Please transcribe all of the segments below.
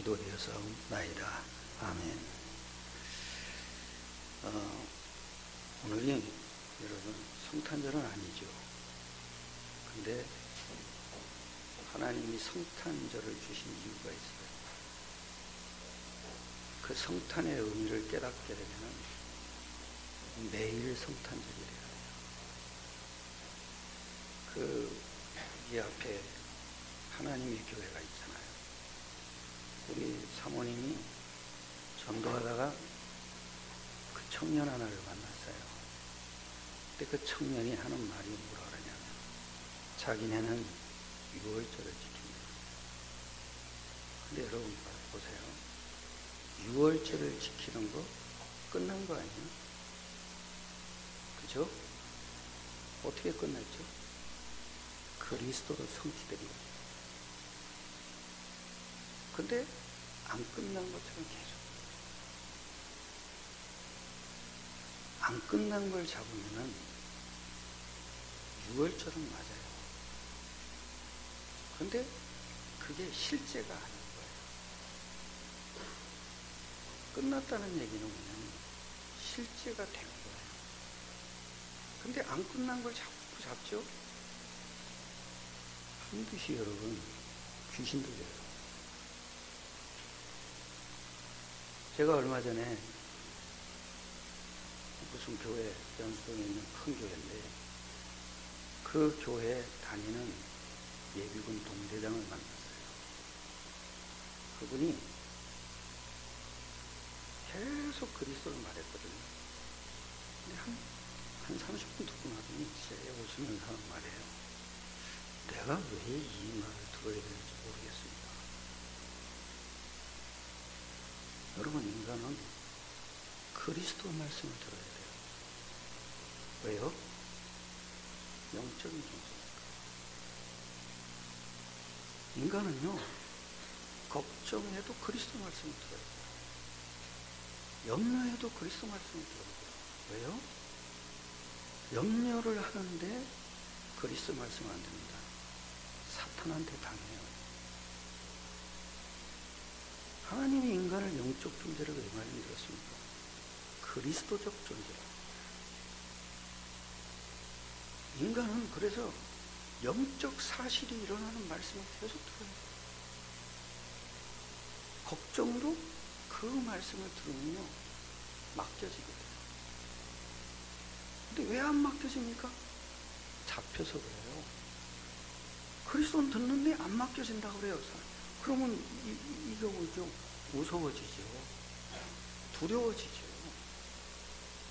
기도되었사옵나이다. 아멘. 오늘이 여러분 성탄절은 아니죠. 근데 하나님이 성탄절을 주신 이유가 있어요. 그 성탄의 의미를 깨닫게 되면 매일 성탄절이래요. 이 앞에 하나님의 교회가 있잖아요. 우리 사모님이 전도하다가 그 청년 하나를 만났어요. 근데 그 청년이 하는 말이 뭐라 그러냐면 자기네는 6월절을 지킵니다. 근데 여러분 보세요. 6월절을 지키는 거 끝난 거 아니에요? 그죠? 어떻게 끝났죠? 그리스도로 성취되리라. 근데 안 끝난 것처럼 계속 안 끝난 걸 잡으면은 6월절은 맞아요. 근데 그게 실제가 아닌 거예요. 끝났다는 얘기는 뭐냐면 실제가 된 거예요. 근데 안 끝난 걸 자꾸 잡죠? 반드시 여러분 귀신 들려요. 제가 얼마 전에 무슨 교회, 연수동에 있는 큰 교회인데 그 교회에 다니는 예비군 동대장을 만났어요. 그분이 계속 그리스도를 말했거든요. 근데 한 30분 듣고 나더니 진짜 웃으면서 하는 말이에요. 내가 왜 이 말을 들어야 되는지 모르겠습니다. 여러분, 인간은 그리스도 말씀을 들어야 돼요. 왜요? 영적인 존재니까. 인간은요, 걱정해도 그리스도 말씀을 들어야 돼요. 염려해도 그리스도 말씀을 들어야 돼요. 왜요? 염려를 하는데 그리스도 말씀 안 됩니다. 사탄한테 당해요. 하나님이 인간을 영적 존재를 왜 말씀드렸습니까? 그리스도적 존재라. 인간은 그래서 영적 사실이 일어나는 말씀을 계속 들어야 돼요. 걱정도 그 말씀을 들으면요 맡겨지게 돼요. 근데 왜 안 맡겨집니까? 잡혀서 그래요. 그리스도는 듣는데 안 맡겨진다고 그래요. 그러면 이게 뭐죠? 무서워지죠. 두려워지죠.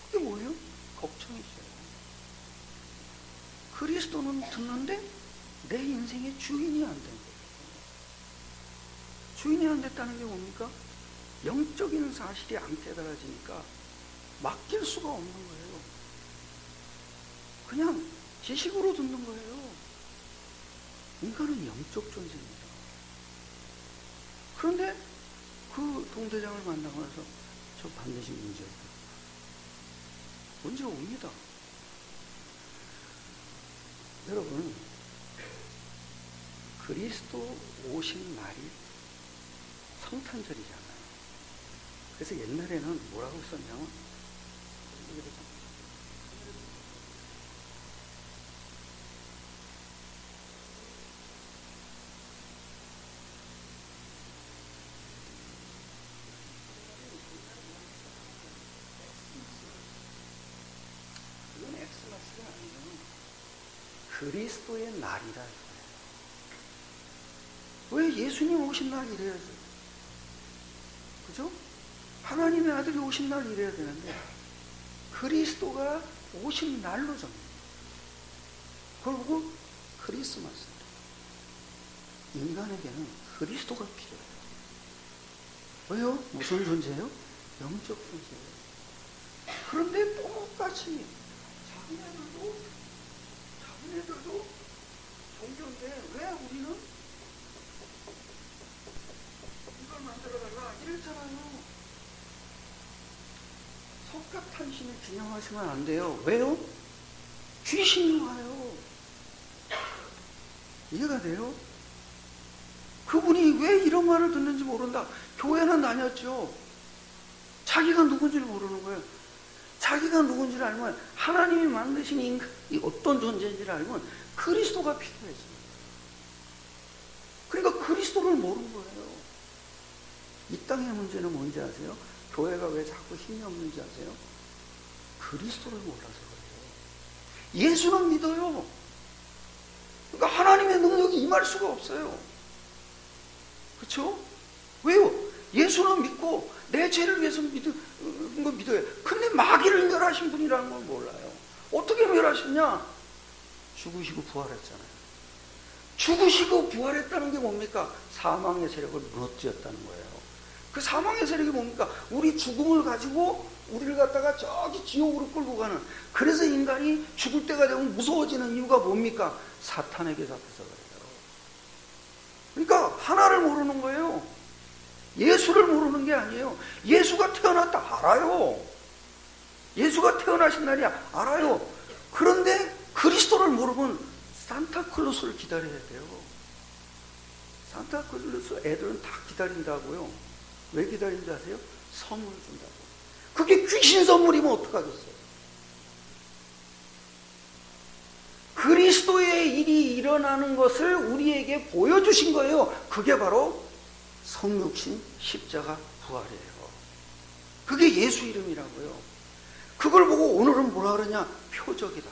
그게 뭐예요? 걱정이죠. 그리스도는 듣는데 내 인생의 주인이 안 된 거예요. 주인이 안 됐다는 게 뭡니까? 영적인 사실이 안 깨달아지니까 맡길 수가 없는 거예요. 그냥 지식으로 듣는 거예요. 인간은 영적 존재입니다. 그런데 그 동대장을 만나고 나서 저 반드시 문제가 옵니다. 여러분, 그리스도 오신 날이 성탄절이잖아요. 그래서 옛날에는 뭐라고 썼냐면 이건 엑스마스가 아니에요. 그리스도의 날이다. 왜 예수님 오신 날 이래야죠? 그죠? 하나님의 아들이 오신 날 이래야 되는데 그리스도가 오신 날로 정해요. 그리고 크리스마스입니다. 인간에게는 그리스도가 필요해요. 왜요? 무슨 존재예요? 영적 존재예요. 그런데 똑같이 자기네들도 종교인데 왜 우리는 이걸 만들어달라 이랬잖아요. 석가탄신을 기념하시면 안 돼요. 왜요? 귀신이 와요. 이해가 돼요? 그분이 왜 이런 말을 듣는지 모른다. 교회는 다녔죠. 자기가 누군지를 모르는 거예요. 자기가 누군지를 알면, 하나님이 만드신 인간이 어떤 존재인지를 알면 그리스도가 필요해져요. 그러니까 그리스도를 모르는 거예요. 이 땅의 문제는 뭔지 아세요? 교회가 왜 자꾸 힘이 없는지 아세요? 그리스도를 몰라서 그래요. 예수는 믿어요. 그러니까 하나님의 능력이 임할 수가 없어요. 그렇죠? 왜요? 예수는 믿고 내 죄를 위해서 믿은 거 믿어요. 근데 마귀를 멸하신 분이라는 걸 몰라요. 어떻게 멸하셨냐? 죽으시고 부활했잖아요. 죽으시고 부활했다는 게 뭡니까? 사망의 세력을 무너뜨렸다는 거예요. 그 사망의 세력이 뭡니까? 우리 죽음을 가지고 우리를 갖다가 저기 지옥으로 끌고 가는, 그래서 인간이 죽을 때가 되면 무서워지는 이유가 뭡니까? 사탄에게 잡혀서 그래요. 그러니까 하나를 모르는 거예요. 예수를 모르는 게 아니에요. 예수가 태어났다 알아요. 예수가 태어나신 날이 알아요. 그런데 그리스도를 모르면 산타클로스를 기다려야 돼요. 산타클로스 애들은 다 기다린다고요. 왜 기다린지 아세요? 선물 준다고. 그게 귀신 선물이면 어떡하겠어요? 그리스도의 일이 일어나는 것을 우리에게 보여주신 거예요. 그게 바로 성육신, 십자가, 부활이에요. 그게 예수 이름이라고요. 그걸 보고 오늘은 뭐라 그러냐? 표적이다.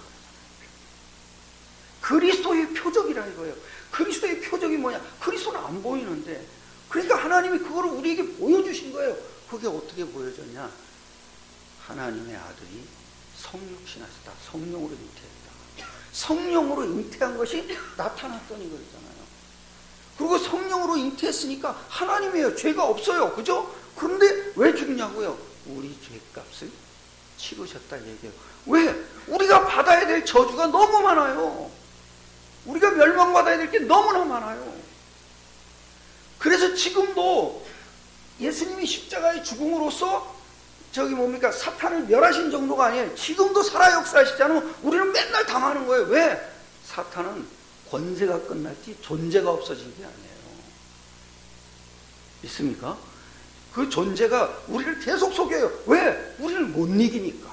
그리스도의 표적이라 이거예요. 그리스도의 표적이 뭐냐? 그리스도는 안 보이는데, 그러니까 하나님이 그걸 우리에게 보여주신 거예요. 그게 어떻게 보여졌냐? 하나님의 아들이 성육신하셨다. 성령으로 잉태했다. 성령으로 잉태한 것이 나타났더니 그랬잖아요. 그리고 성령으로 잉태했으니까 하나님이에요. 죄가 없어요. 그죠? 그런데 왜 죽냐고요? 우리 죄값을 치르셨다 얘기해요. 왜? 우리가 받아야 될 저주가 너무 많아요. 우리가 멸망받아야 될 게 너무나 많아요. 그래서 지금도 예수님이 십자가의 죽음으로써 사탄을 멸하신 정도가 아니에요. 지금도 살아 역사하시잖아요. 우리는 맨날 당하는 거예요. 왜? 사탄은 권세가 끝났지 존재가 없어진 게 아니에요. 믿습니까? 그 존재가 우리를 계속 속여요. 왜? 우리를 못 이기니까.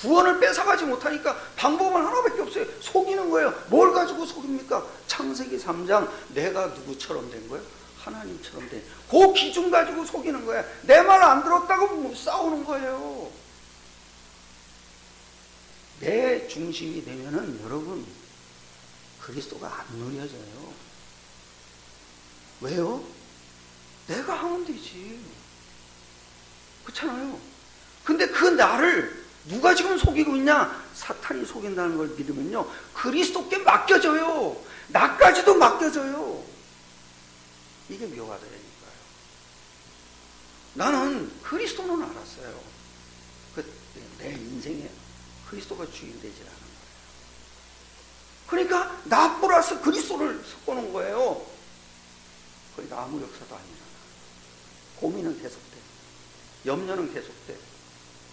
구원을 뺏어가지 못하니까 방법은 하나밖에 없어요. 속이는 거예요. 뭘 가지고 속입니까? 창세기 3장 내가 누구처럼 된 거예요? 하나님처럼 된. 그 기준 가지고 속이는 거예요. 내 말 안 들었다고 싸우는 거예요. 내 중심이 되면은 여러분 그리스도가 안 누려져요. 왜요? 내가 하면 되지. 그렇잖아요. 근데 그 나를 누가 지금 속이고 있냐? 사탄이 속인다는 걸 믿으면요, 그리스도께 맡겨져요. 나까지도 맡겨져요. 이게 묘하다니까요. 나는 그리스도는 알았어요. 내 인생에 그리스도가 주인 되질 않은 거예요. 그러니까 나 플러스 그리스도를 섞어놓은 거예요. 그러니까 아무 역사도 안 일어나. 고민은 계속돼. 염려는 계속돼.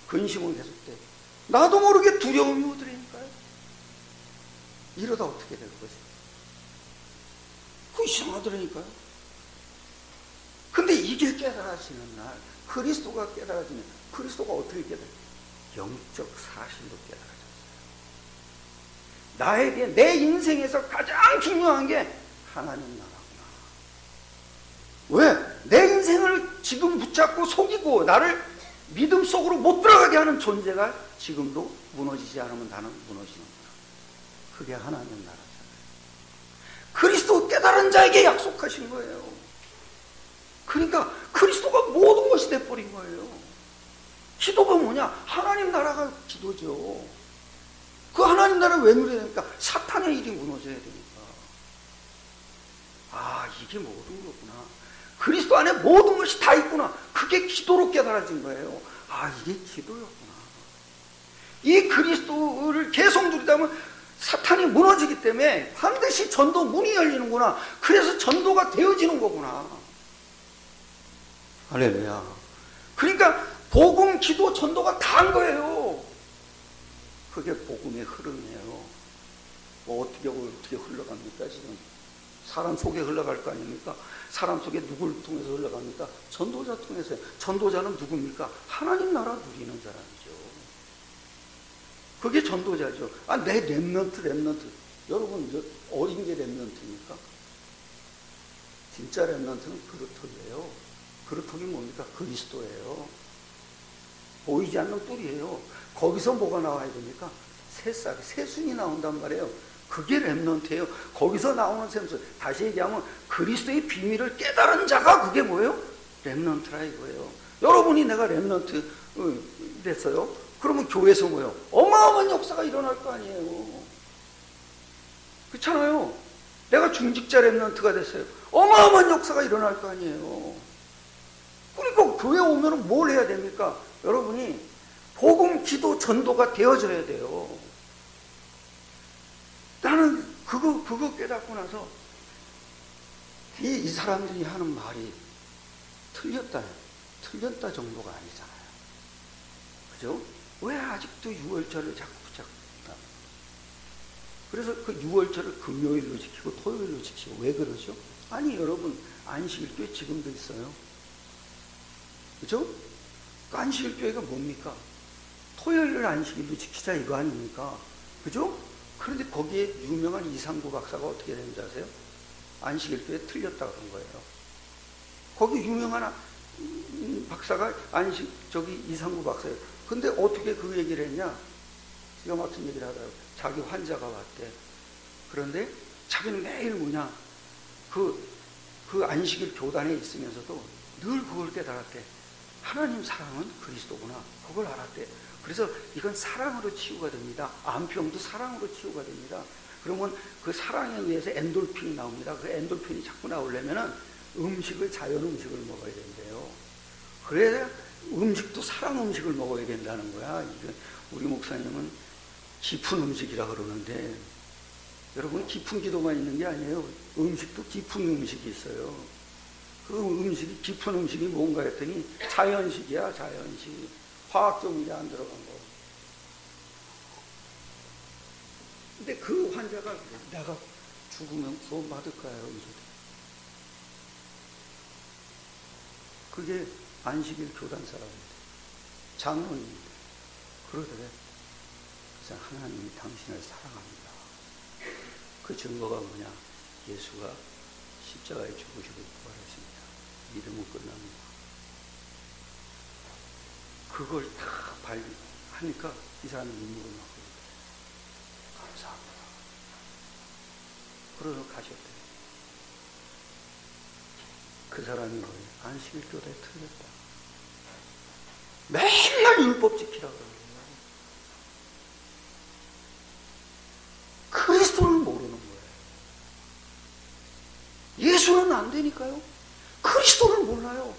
근심은 계속돼. 나도 모르게 두려움이 오더라니까요. 이러다 어떻게 될 거지? 그거 이상하더라니까요. 근데 이게 깨달아지는 날, 그리스도가 깨달아지면, 그리스도가 어떻게 깨달아요? 영적 사실로 깨달아졌어요. 나에게 내 인생에서 가장 중요한 게 하나님 나라구나. 왜? 내 인생을 지금 붙잡고 속이고 나를 믿음 속으로 못 들어가게 하는 존재가 지금도 무너지지 않으면 나는 무너지는구나. 그게 하나님 나라잖아요. 그리스도 깨달은 자에게 약속하신 거예요. 그러니까 그리스도가 모든 것이 돼버린 거예요. 기도가 뭐냐? 하나님 나라가 기도죠. 그 하나님 나라를 왜 누려야 되니까? 사탄의 일이 무너져야 되니까. 아, 이게 모든 거구나. 그리스도 안에 모든 것이 다 있구나. 그게 기도로 깨달아진 거예요. 아, 이게 기도였구나. 이 그리스도를 계속 누리다 보면 사탄이 무너지기 때문에 반드시 전도 문이 열리는구나. 그래서 전도가 되어지는 거구나. 할렐루야. 그러니까 복음, 기도, 전도가 다 한 거예요. 그게 복음의 흐름이에요. 뭐 어떻게 흘러갑니까 지금? 사람 속에 흘러갈 거 아닙니까? 사람 속에 누굴 통해서 흘러갑니까? 전도자 통해서요. 전도자는 누굽니까? 하나님 나라 누리는 사람이죠. 그게 전도자죠. 내 렘넌트. 여러분, 어린 게 렘넌트입니까? 진짜 렘넌트는 그루터기예요. 그루터기 뭡니까? 그리스도예요. 보이지 않는 뿔이에요. 거기서 뭐가 나와야 됩니까? 새싹, 새순이 나온단 말이에요. 그게 렘넌트예요. 거기서 나오는 샘수. 다시 얘기하면 그리스도의 비밀을 깨달은 자가 그게 뭐예요? 렘넌트라 이거예요. 여러분이 내가 렘넌트 됐어요. 그러면 교회에서 뭐예요? 어마어마한 역사가 일어날 거 아니에요. 그렇잖아요. 내가 중직자 렘넌트가 됐어요. 어마어마한 역사가 일어날 거 아니에요. 그러니까 교회 오면 뭘 해야 됩니까? 여러분이 복음, 기도, 전도가 되어져야 돼요. 나는 그거 깨닫고 나서 이 사람들이 하는 말이 틀렸다 정도가 아니잖아요. 그죠? 왜 아직도 유월절을 자꾸 붙잡다? 그래서 그 유월절을 금요일로 지키고 토요일로 지키고 왜 그러죠? 아니 여러분, 안식일교회 지금도 있어요. 그죠? 안식일교회가 뭡니까? 토요일을 안식일로 지키자 이거 아닙니까? 그죠? 그런데 거기에 유명한 이상구 박사가 어떻게 되는지 아세요? 안식일교회 틀렸다고 한 거예요. 거기 유명한 박사가 이상구 박사예요. 근데 어떻게 그 얘기를 했냐? 기가 막힌 얘기를 하더라고요. 자기 환자가 왔대. 그런데 자기는 매일 그 안식일 교단에 있으면서도 늘 그걸 깨달았대. 하나님 사랑은 그리스도구나. 그걸 알았대. 그래서 이건 사랑으로 치유가 됩니다. 암병도 사랑으로 치유가 됩니다. 그러면 그 사랑에 의해서 엔돌핀이 나옵니다. 그 엔돌핀이 자꾸 나오려면 자연 음식을 먹어야 된대요. 그래야 음식도 사랑 음식을 먹어야 된다는 거야. 우리 목사님은 깊은 음식이라 그러는데, 여러분, 깊은 기도만 있는 게 아니에요. 음식도 깊은 음식이 있어요. 그 음식이, 깊은 음식이 뭔가 했더니 자연식이야, 자연식. 화학조미료 안 들어간 거. 근데 그 환자가 내가 죽으면 구원 받을까요? 그게 안식일 교단 사람입니다. 장로입니다. 그러더래. 그래서 하나님이 당신을 사랑합니다. 그 증거가 뭐냐? 예수가 십자가에 죽으시고 부활하십니다. 믿음은 끝납니다. 그걸 다 하니까 이 사람이 눈물을 막 흘리더래. 감사합니다. 그러고 가셨대요. 그 사람이 뭐예요? 안식일 교대에 틀렸다. 맨날 율법 지키라고 그래요. 그리스도를 모르는 거예요. 예수는 안 되니까요. 그리스도를 몰라요.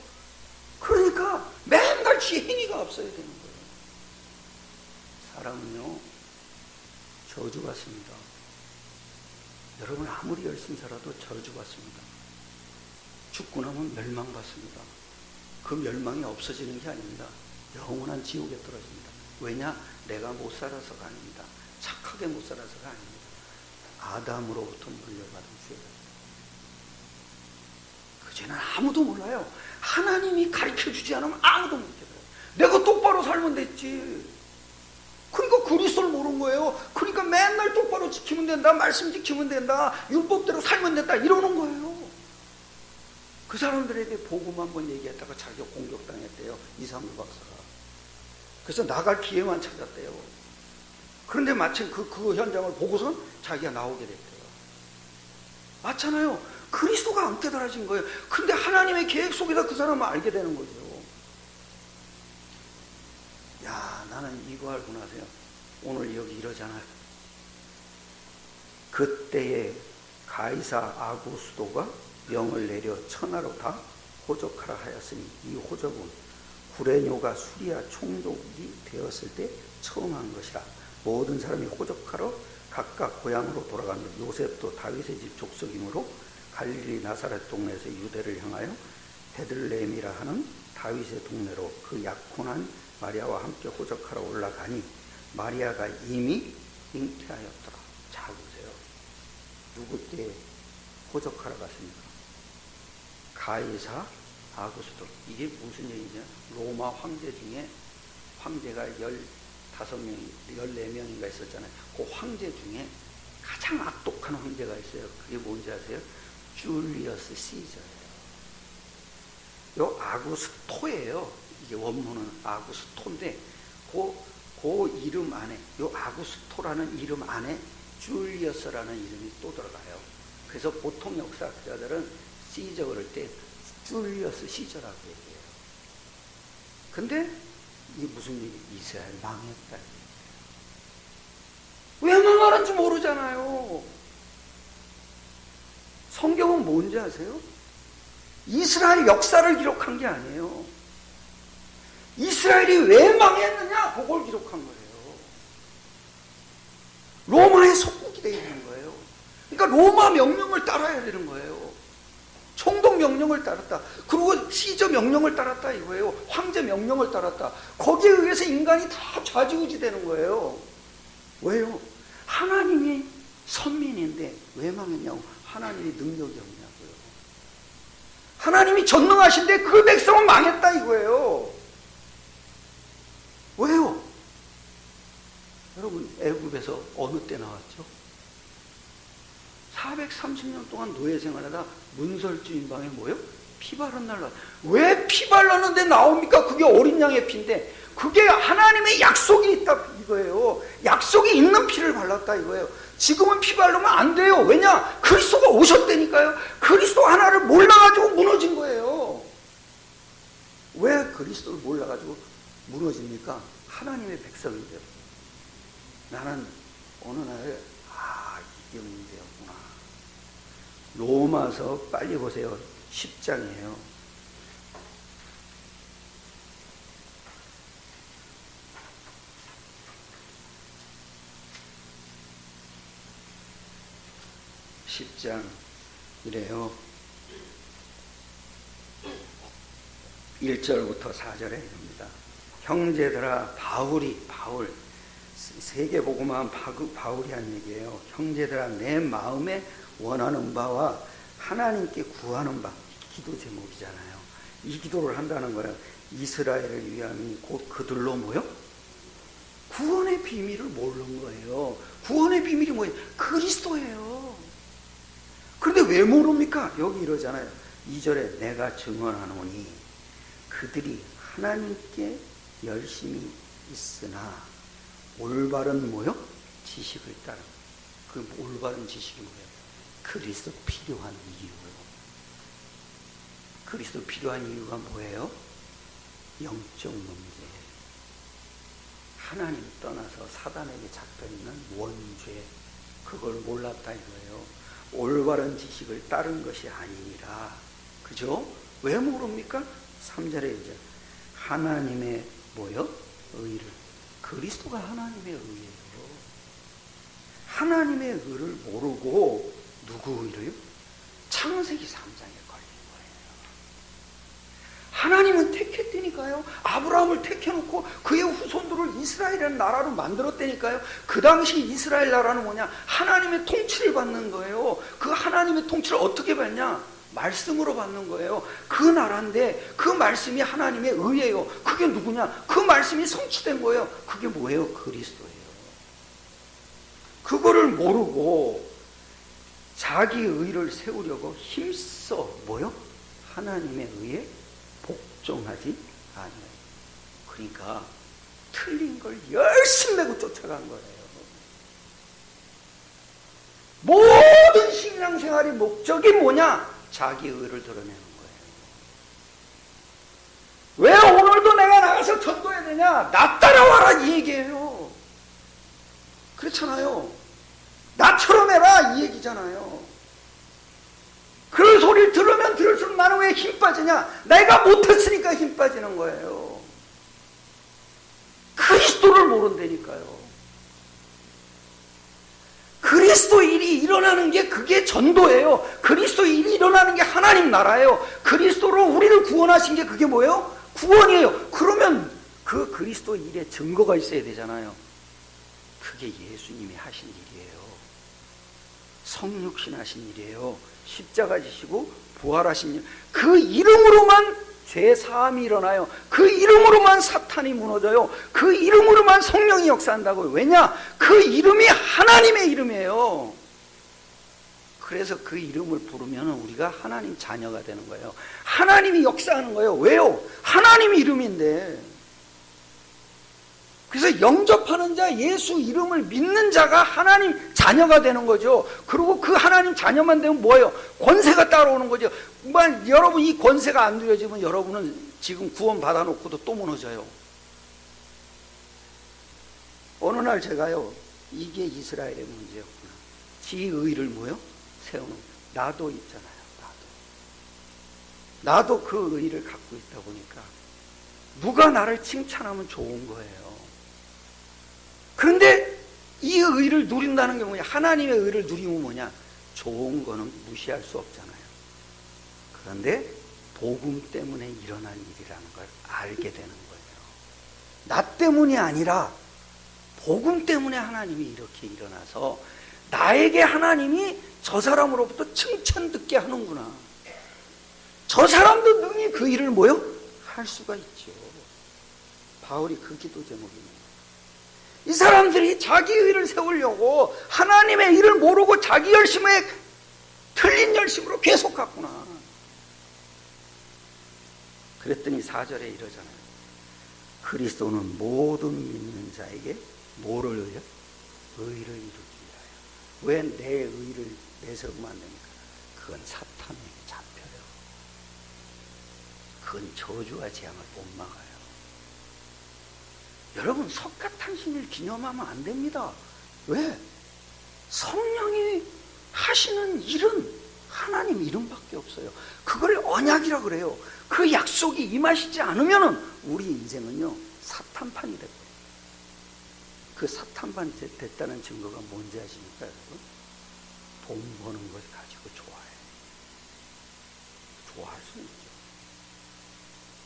그러니까 맨날 지 행위가 없어야 되는 거예요. 사람은요, 저주받습니다. 여러분 아무리 열심히 살아도 저주받습니다. 죽고 나면 멸망받습니다. 그 멸망이 없어지는 게 아닙니다. 영원한 지옥에 떨어집니다. 왜냐? 내가 못 살아서가 아닙니다. 착하게 못 살아서가 아닙니다. 아담으로부터 물려받은 죄입니다. 그 죄는 아무도 몰라요. 하나님이 가르쳐주지 않으면 아무도 못 깨달아요. 내가 똑바로 살면 됐지. 그러니까 그리스도를 모르는 거예요. 그러니까 맨날 똑바로 지키면 된다, 말씀 지키면 된다, 율법대로 살면 된다 이러는 거예요. 그 사람들에게 복음 한번 얘기했다가 자기가 공격당했대요. 이상구 박사가. 그래서 나갈 기회만 찾았대요. 그런데 마침 그 현장을 보고선 자기가 나오게 됐대요. 맞잖아요. 그리스도가 안 깨달아진 거예요. 근데 하나님의 계획 속에서 그 사람은 알게 되는 거죠. 야, 나는 이거 알고 나서요. 오늘 여기 이러잖아요. 그때에 가이사 아구스도가 명을 내려 천하로 다 호적하라 하였으니 이 호적은 구레뇨가 수리아 총독이 되었을 때 처음 한 것이라. 모든 사람이 호적하러 각각 고향으로 돌아가며 요셉도 다윗의 집 족속이므로 갈릴리 나사렛 동네에서 유대를 향하여 베들레헴이라 하는 다윗의 동네로 그 약혼한 마리아와 함께 호적하러 올라가니 마리아가 이미 잉태하였더라. 잘 보세요. 누구 때 호적하러 갔습니까? 가이사 아구스도. 이게 무슨 얘기냐? 로마 황제 중에 황제가 15명, 14명인가 있었잖아요. 그 황제 중에 가장 악독한 황제가 있어요. 그게 뭔지 아세요? 줄리어스 시저예요. 요 아구스토예요. 이게 원문은 아구스토인데 그 이름 안에, 요 아구스토라는 이름 안에 줄리어스라는 이름이 또 들어가요. 그래서 보통 역사학자들은 시저 그럴 때 줄리어스 시저라고 얘기해요. 근데 이게 무슨 일이? 이스라엘 망했다. 왜 망하는지 모르잖아요. 성경은 뭔지 아세요? 이스라엘 역사를 기록한 게 아니에요. 이스라엘이 왜 망했느냐, 그걸 기록한 거예요. 로마의 속국이 되어 있는 거예요. 그러니까 로마 명령을 따라야 되는 거예요. 총독 명령을 따랐다. 그리고 시저 명령을 따랐다 이거예요. 황제 명령을 따랐다. 거기에 의해서 인간이 다 좌지우지 되는 거예요. 왜요? 하나님이 선민인데 왜 망했냐고. 하나님이 능력이 없냐고요. 하나님이 전능하신데 그 백성은 망했다 이거예요. 왜요? 여러분, 애굽에서 어느 때 나왔죠? 430년 동안 노예 생활하다 문설주인방에 뭐요? 피 바른 날 나왔어요. 왜 피 발랐는데 나옵니까? 그게 어린 양의 피인데, 그게 하나님의 약속이 있다 이거예요. 약속이 있는 피를 발랐다 이거예요. 지금은 피 바르면 안 돼요. 왜냐? 그리스도가 오셨다니까요. 그리스도 하나를 몰라가지고 무너진 거예요. 왜 그리스도를 몰라가지고 무너집니까? 하나님의 백성인데요. 나는 어느 날 이게 문제였구나. 로마서 빨리 보세요. 10장이에요. 이래요. 1절부터 4절에 이릅니다. 형제들아, 바울 세계복음화한 바울이 한 얘기예요. 형제들아, 내 마음에 원하는 바와 하나님께 구하는 바, 기도 제목이잖아요. 이 기도를 한다는 거예요. 이스라엘을 위함이 곧 그들로 뭐요? 구원의 비밀을 모르는 거예요. 구원의 비밀이 뭐예요? 그리스도예요. 그런데 왜 모릅니까? 여기 이러잖아요. 2절에 내가 증언하노니 그들이 하나님께 열심히 있으나 올바른 뭐요? 지식을 따라. 그 올바른 지식이 뭐예요? 그리스도 필요한 이유예요. 그리스도 필요한 이유가 뭐예요? 영적 문제예요. 하나님 떠나서 사단에게 잡혀있는 원죄, 그걸 몰랐다 이거예요. 올바른 지식을 따른 것이 아니니라. 그죠? 왜 모릅니까? 3절에 이제 하나님의 뭐요? 의를. 그리스도가 하나님의 의예요. 하나님의 의를 모르고 누구 의를요? 창세기 3장에 걸린 거예요. 하나님은 택했다니까요. 아브라함을 택해놓고 그의 후손들을 이스라엘이라는 나라로 만들었다니까요. 그 당시 이스라엘 나라는 뭐냐? 하나님의 통치를 받는 거예요. 그 하나님의 통치를 어떻게 받냐? 말씀으로 받는 거예요. 그 나라인데 그 말씀이 하나님의 의예요. 그게 누구냐? 그 말씀이 성취된 거예요. 그게 뭐예요? 그리스도예요. 그거를 모르고 자기 의를 세우려고 힘써 뭐요? 하나님의 의에 복종하지 않아요. 그러니까 틀린 걸 열심히 내고 쫓아간 거예요. 모든 신앙생활의 목적이 뭐냐? 자기 의를 드러내는 거예요. 왜 오늘도 내가 나가서 전도해야 되냐? 나 따라와라 이 얘기예요. 그렇잖아요. 나처럼 해라 이 얘기잖아요. 그 소리를 들으면 들을수록 나는 왜 힘 빠지냐? 내가 못했으니까 힘 빠지는 거예요. 그리스도를 모른다니까요. 그리스도 일이 일어나는 게 그게 전도예요. 그리스도 일이 일어나는 게 하나님 나라예요. 그리스도로 우리를 구원하신 게 그게 뭐예요? 구원이에요. 그러면 그 그리스도 일에 증거가 있어야 되잖아요. 그게 예수님이 하신 일이에요. 성육신 하신 일이에요. 십자가 지시고 부활하신 그 이름으로만 죄사함이 일어나요. 그 이름으로만 사탄이 무너져요. 그 이름으로만 성령이 역사한다고요. 왜냐? 그 이름이 하나님의 이름이에요. 그래서 그 이름을 부르면 우리가 하나님 자녀가 되는 거예요. 하나님이 역사하는 거예요. 왜요? 하나님 이름인데. 그래서 영접하는 자, 예수 이름을 믿는 자가 하나님 자녀가 되는 거죠. 그리고 그 하나님 자녀만 되면 뭐예요? 권세가 따라오는 거죠. 여러분 이 권세가 안 누려지면 여러분은 지금 구원 받아놓고도 또 무너져요. 어느 날 제가요, 이게 이스라엘의 문제였구나. 지 의를 뭐요? 세우는 거예요. 나도 있잖아요. 나도 그 의를 갖고 있다 보니까 누가 나를 칭찬하면 좋은 거예요. 그런데 이 의를 누린다는 게 뭐냐? 하나님의 의를 누리면 뭐냐? 좋은 거는 무시할 수 없잖아요. 그런데 복음 때문에 일어난 일이라는 걸 알게 되는 거예요. 나 때문이 아니라 복음 때문에 하나님이 이렇게 일어나서 나에게 하나님이 저 사람으로부터 칭찬 듣게 하는구나. 저 사람도 능히 그 일을 뭐요? 할 수가 있죠. 바울이 그 기도 제목입니다. 이 사람들이 자기 의를 세우려고 하나님의 일을 모르고 자기 열심에 틀린 열심으로 계속 갔구나. 그랬더니 4절에 이러잖아요. 그리스도는 모든 믿는 자에게 뭐를 의요? 의를 이루기 위하여. 왜 내 의를 내세우면 안 됩니까? 그건 사탄에게 잡혀요. 그건 저주와 재앙을 못 막아요. 여러분 석가탄신일 기념하면 안 됩니다. 왜? 성령이 하시는 일은 하나님 이름밖에 없어요. 그걸 언약이라 그래요. 그 약속이 임하시지 않으면 우리 인생은요 사탄판이 됐거든요. 그 사탄판 됐다는 증거가 뭔지 아십니까 여러분? 돈 버는 것 가지고 좋아할 수 있죠.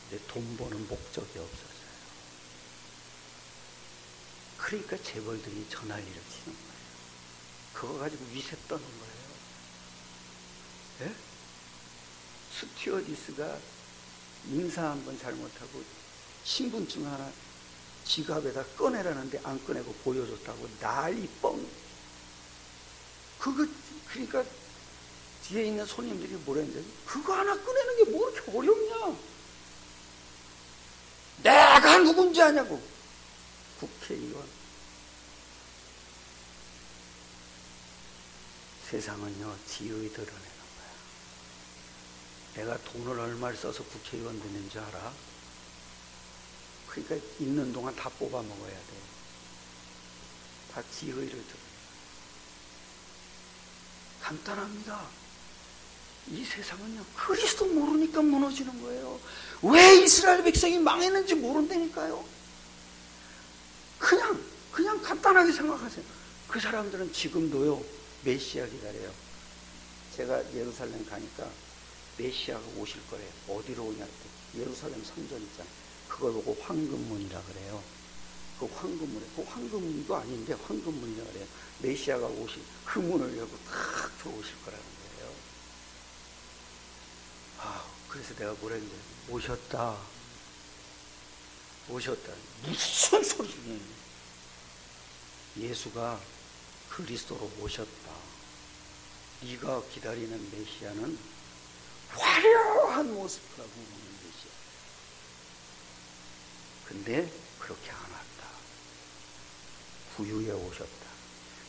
근데 돈 버는 목적이 없어져요. 그러니까 재벌들이 전화를 일으키는 거예요. 그거 가지고 위세 떠는 거예요. 예? 스튜어디스가 인사 한번 잘못하고 신분증 하나 지갑에다 꺼내라는데 안 꺼내고 보여줬다고 난리 뻥. 그러니까 뒤에 있는 손님들이 뭐라 했는지 그거 하나 꺼내는 게 뭐 이렇게 어렵냐? 내가 누군지 아냐고. 국회의원. 세상은요 지의 드러내는 거야. 내가 돈을 얼마를 써서 국회의원 되는 줄 알아? 그러니까 있는 동안 다 뽑아 먹어야 돼. 다 지의를 드러내. 간단합니다. 이 세상은요 그리스도 모르니까 무너지는 거예요. 왜 이스라엘 백성이 망했는지 모른다니까요. 그냥 간단하게 생각하세요. 그 사람들은 지금도요 메시아 기다려요. 제가 예루살렘 가니까 메시아가 오실 거래요. 어디로 오냐 했더니 예루살렘 성전 있잖아요. 그걸 보고 황금문이라 그래요. 그 황금문에 그 황금문도 아닌데 황금문이라 그래요. 메시아가 오실 그 문을 열고 탁 들어오실 거라는 거예요. 그래서 내가 뭐라 했는데 오셨다. 무슨 소리냐. 예수가 그리스도로 오셨다. 네가 기다리는 메시아는 화려한 모습을 하고 오는 메시아. 근데 그렇게 안 왔다. 구유에 오셨다.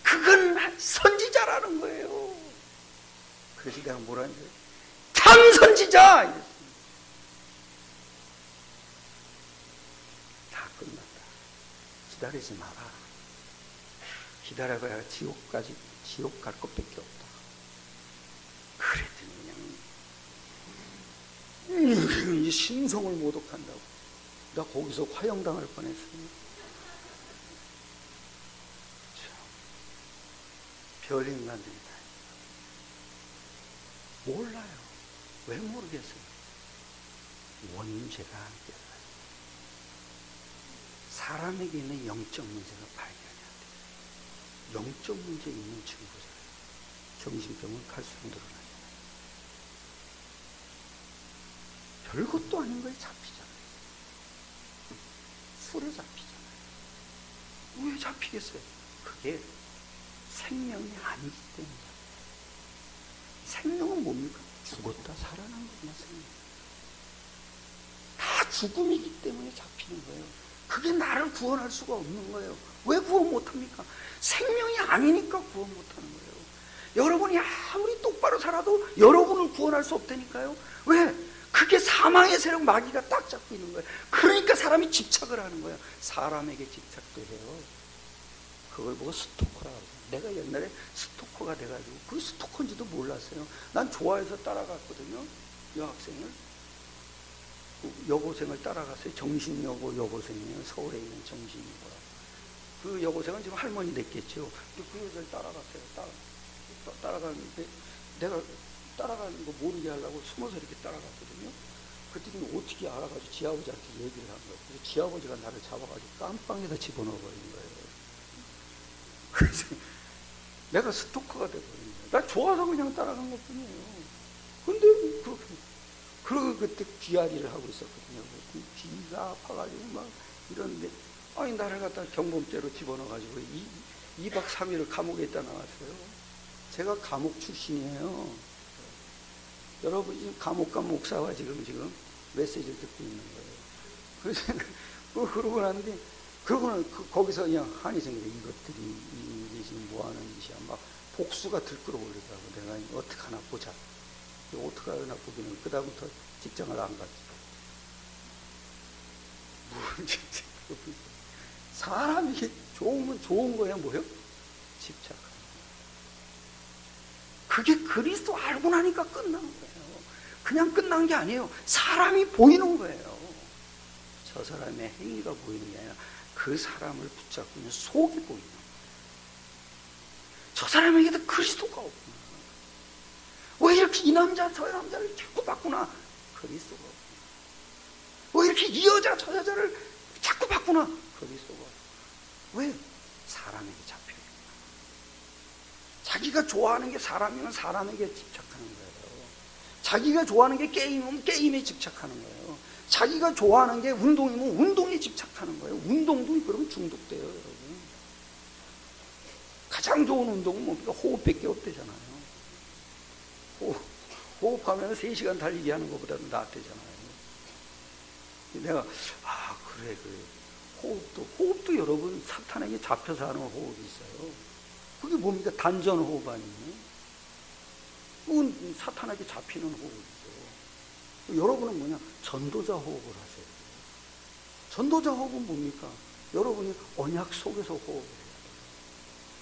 그건 선지자라는 거예요. 그래서 내가 뭐라 했는데 참 선지자! 이랬습니다. 다 끝났다. 기다리지 마라. 기다려봐야 지옥 갈 것밖에 없다. 그랬더니 그냥 신성을 모독한다고. 나 거기서 화형당할 뻔했어요. 별 인간들이 다 몰라요. 왜 모르겠어요? 원죄가 함께 사람에게 있는 영적 문제가 발견해야 돼요. 영적 문제 있는 친구들 정신병은 갈수록 늘어나요. 별것도 아닌 거에 잡히잖아요. 술에 잡히잖아요. 왜 잡히겠어요? 그게 생명이 아니기 때문에 잡혀요. 생명은 뭡니까? 죽었다 살아난 거구나. 생명. 다 죽음이기 때문에 잡히는 거예요. 그게 나를 구원할 수가 없는 거예요. 왜 구원 못합니까? 생명이 아니니까 구원 못하는 거예요. 여러분이 아무리 똑바로 살아도 여러분을 구원할 수 없다니까요. 왜? 그게 사망의 세력 마귀가 딱 잡고 있는 거예요. 그러니까 사람이 집착을 하는 거예요. 사람에게 집착도 해요. 그걸 보고 스토커라고 해요. 내가 옛날에 스토커가 돼가지고 그 스토커인지도 몰랐어요. 난 좋아해서 따라갔거든요. 여학생을. 여고생을 따라갔어요. 정신여고 여고생이에요. 서울에 있는 정신여고라고. 그 여고생은 지금 할머니 됐겠죠. 근데 그 여자를 따라갔어요. 따라갔는데 내가 따라가는 거 모르게 하려고 숨어서 이렇게 따라갔거든요. 그랬더니 어떻게 알아가지고 지아버지한테 얘기를 한 거예요. 그래서 지아버지가 나를 잡아가지고 깜빵에다 집어넣어버린 거예요. 그래서 내가 스토커가 돼버린 거예요. 나 좋아서 그냥 따라간 것 뿐이에요. 근데 그러고 그때 귀앓이를 하고 있었거든요. 귀가 아파가지고 막 이러는데 아니 나를 갖다 경범죄로 집어넣어가지고 2박 3일을 감옥에 있다 나왔어요. 제가 감옥 출신이에요. 여러분 지금 감옥간 목사와 지금 메시지를 듣고 있는 거예요. 그래서 그러고 나는데 그러고는 거기서 그냥 한이 생겨. 이것들이 이게 지금 뭐 하는 짓이야. 막 복수가 들끓어오르더라고. 내가 어떡하나 보자. 어떡하나 보기는 그다음부터 직장을 안 갔지. 사람이 좋으면 좋은 거야 뭐요? 집착하는 거예요. 그게 그리스도 알고 나니까 끝난 거예요. 그냥 끝난 게 아니에요. 사람이 보이는 거예요. 저 사람의 행위가 보이는 게 아니라 그 사람을 붙잡고 있는 속이 보이는 거예요. 저 사람에게도 그리스도가 없구나. 왜 이렇게 이 남자 저 남자를 자꾸 바꾸나? 그리스도가 없구나. 왜 이렇게 이 여자 저 여자를 자꾸 바꾸나? 그리스도가 없구나. 왜? 사람에게 잡혀있구나. 자기가 좋아하는 게 사람이면 사람에게 집착하는 거예요. 자기가 좋아하는 게 게임이면 게임에 집착하는 거예요. 자기가 좋아하는 게 운동이면 운동에 집착하는 거예요. 운동도 그러면 중독돼요, 여러분. 가장 좋은 운동은 뭡니까? 호흡밖에 없대잖아요. 호흡하면 3시간 달리기 하는 것보다는 낫대잖아요. 내가 그래 호흡도 여러분 사탄에게 잡혀서 하는 호흡이 있어요. 그게 뭡니까? 단전 호흡 아니에요? 그건 사탄에게 잡히는 호흡이죠. 여러분은 뭐냐? 전도자 호흡을 하세요. 전도자 호흡은 뭡니까? 여러분이 언약 속에서 호흡을 해요.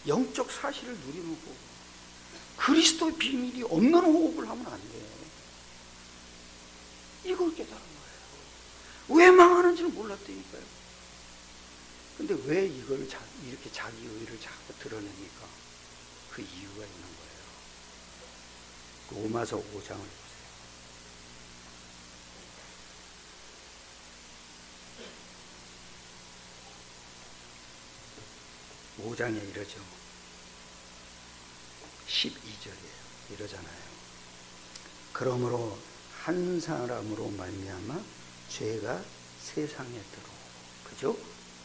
영적 사실을 누리는 호흡. 그리스도의 비밀이 없는 호흡을 하면 안 돼요. 이걸 깨달은 거예요. 왜 망하는지는 몰랐다니까요. 근데 왜 이걸 이렇게 자기 의를 자꾸 드러냅니까? 그 이유가 있는 거예요. 로마서 5장을 보세요. 5장에 이러죠. 12절이에요. 이러잖아요. 그러므로 한 사람으로 말미암아 죄가 세상에 들어오고, 그죠?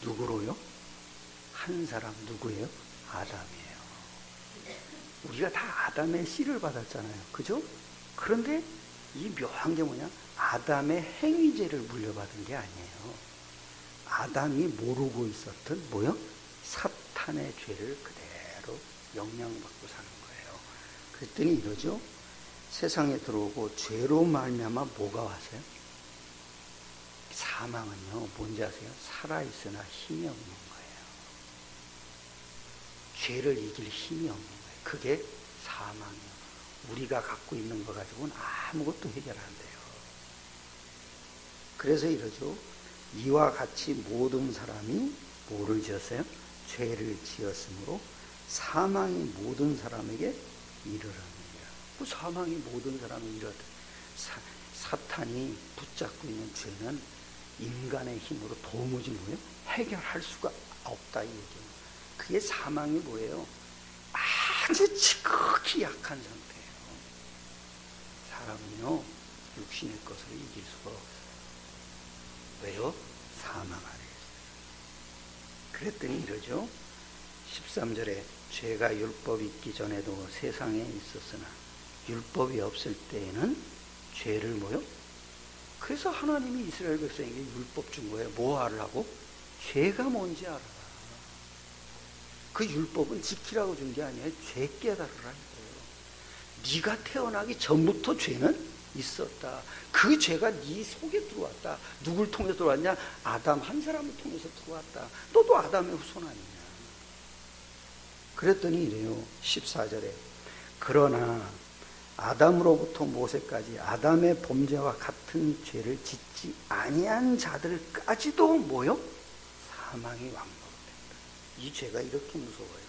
누구로요? 한 사람 누구예요? 아담이에요. 우리가 다 아담의 씨를 받았잖아요. 그죠? 그런데 이 묘한 게 뭐냐? 아담의 행위죄를 물려받은 게 아니에요. 아담이 모르고 있었던 뭐요? 사탄의 죄를 그대로 영향받고 사는 거예요. 그랬더니 이러죠. 세상에 들어오고 죄로 말미암아 뭐가 왔어요? 사망은요, 뭔지 아세요? 살아있으나 힘이 없는 거예요. 죄를 이길 힘이 없는 거예요. 그게 사망이에요. 우리가 갖고 있는 거 가지고는 아무것도 해결 안 돼요. 그래서 이러죠. 이와 같이 모든 사람이 뭐를 지었어요? 죄를 지었으므로 사망이 모든 사람에게 이르렀느니라. 그 사망이 모든 사람에게 이르렀다. 사탄이 붙잡고 있는 죄는 인간의 힘으로 도무지 뭐예요? 해결할 수가 없다 이 얘기예요. 그게 사망이 뭐예요? 아주 지극히 약한 상태예요. 사람은요, 육신의 것을 이길 수가 없어요. 왜요? 사망 아래. 그랬더니 이러죠. 13절에 죄가 율법이 있기 전에도 세상에 있었으나 율법이 없을 때에는 죄를 뭐요? 그래서 하나님이 이스라엘 백성에게 율법 준 거예요. 뭐 하라고? 죄가 뭔지 알아라. 그 율법은 지키라고 준 게 아니에요. 죄 깨달으라 이거예요. 네가 태어나기 전부터 죄는 있었다. 그 죄가 네 속에 들어왔다. 누굴 통해서 들어왔냐? 아담 한 사람을 통해서 들어왔다. 너도 아담의 후손 아니냐. 그랬더니 이래요. 14절에 그러나 아담으로부터 모세까지 아담의 범죄와 같은 죄를 짓지 아니한 자들까지도 뭐요? 사망이 왕노릇된다. 이 죄가 이렇게 무서워요.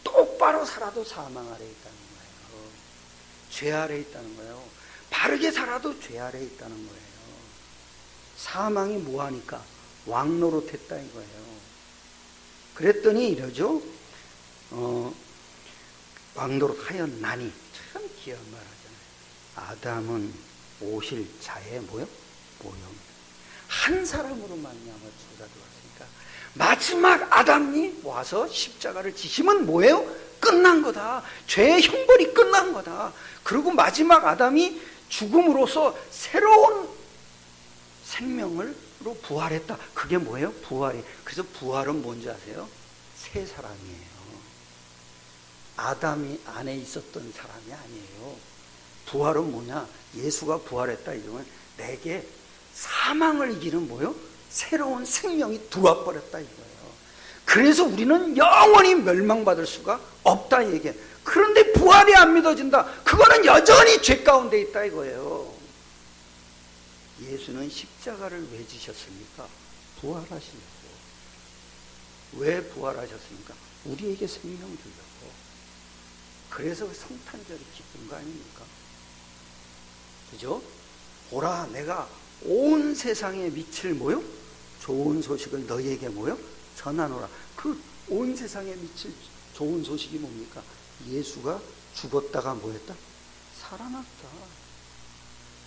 똑바로 살아도 사망 아래 있다는 거예요. 죄 아래 있다는 거예요. 바르게 살아도 죄 아래 있다는 거예요. 사망이 뭐하니까? 왕노릇했다 이거예요. 그랬더니 이러죠. 왕노릇하였나니 참 귀한 말 하잖아요. 아담은 오실 자의 뭐요? 모형. 한 사람으로 말미암아 죄가 들어왔으니까 마지막 아담이 와서 십자가를 지시면 뭐예요? 끝난 거다. 죄의 형벌이 끝난 거다. 그리고 마지막 아담이 죽음으로써 새로운 생명으로 부활했다. 그게 뭐예요? 부활이. 그래서 부활은 뭔지 아세요? 새 사람이에요. 아담이 안에 있었던 사람이 아니에요. 부활은 뭐냐? 예수가 부활했다 이러면 내게 사망을 이기는 뭐요? 새로운 생명이 들어와 버렸다 이거예요. 그래서 우리는 영원히 멸망받을 수가 없다 얘기해. 그런데 부활이 안 믿어진다. 그거는 여전히 죄 가운데 있다 이거예요. 예수는 십자가를 왜 지셨습니까? 부활하시려고. 왜 부활하셨습니까? 우리에게 생명 주려고. 그래서 성탄절이 기쁜 거 아닙니까? 그죠? 보라 내가 온 세상에 미칠 뭐요? 좋은 소식을 너희에게 뭐요? 전하노라. 그 온 세상에 미칠 좋은 소식이 뭡니까? 예수가 죽었다가 뭐였다? 살아났다.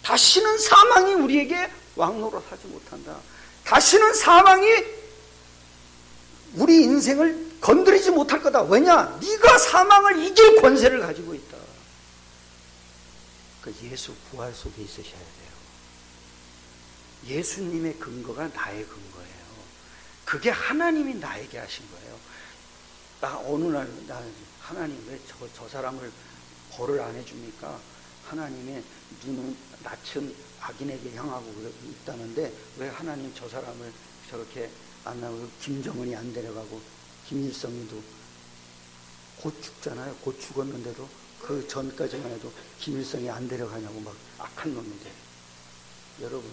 다시는 사망이 우리에게 왕노릇하지 못한다. 다시는 사망이 우리 인생을 건드리지 못할 거다. 왜냐? 네가 사망을 이길 권세를 가지고 있다. 그 예수 부활 속에 있으셔야 돼요. 예수님의 근거가 나의 근거예요. 그게 하나님이 나에게 하신 거예요. 나 어느 날 하나님 왜 저 사람을 벌을 안 해줍니까? 하나님의 눈은 낯은 악인에게 향하고 있다는데 왜 하나님 저 사람을 저렇게 안 나오고 김정은이 안 데려가고 김일성이도 곧 죽잖아요. 곧 죽었는데도 그 전까지만 해도 김일성이 안 데려가냐고 막 악한 놈인데 여러분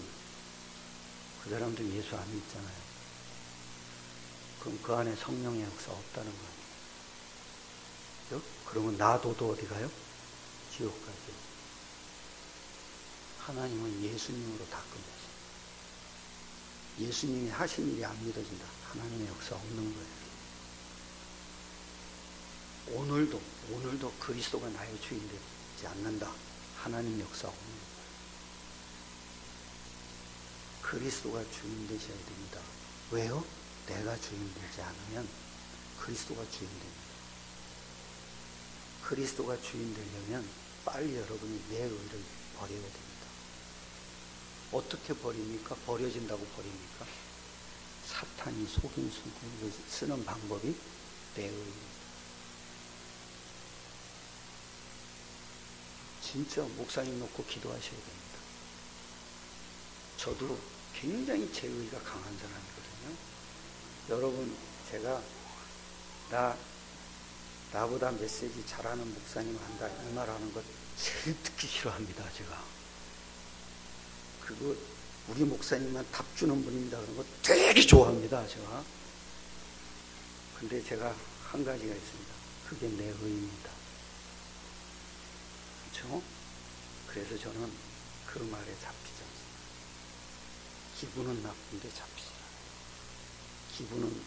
그 사람도 예수 안 믿잖아요. 그럼 그 안에 성령의 역사 없다는 거 아니에요? 그러면 나도도 어디 가요? 지옥까지. 하나님은 예수님으로 다 끝냈어요. 예수님이 하신 일이 안 믿어진다. 하나님의 역사 없는 거예요. 오늘도 그리스도가 나의 주인 되지 않는다. 하나님 역사 없는 거예요. 그리스도가 주인 되셔야 됩니다. 왜요? 내가 주인 되지 않으면 그리스도가 주인 됩니다. 그리스도가 주인 되려면 빨리 여러분이 내 의를 버려야 됩니다. 어떻게 버립니까? 버려진다고 버립니까? 사탄이 속인 수를 쓰는 방법이 내 의입니다. 진짜 목사님 놓고 기도하셔야 됩니다. 저도 굉장히 제 의가 강한 사람이거든요. 여러분 제가 나보다 메시지 잘하는 목사님 한다 이 말하는 것 제일 듣기 싫어합니다. 제가 그거 우리 목사님만 답 주는 분입니다 그런 거 되게 좋아합니다. 제가 근데 제가 한 가지가 있습니다. 그게 내 의입니다. 그렇죠? 그래서 저는 그 말에 잡히지 않습니다. 기분은 나쁜데 잡히지 않아요. 기분은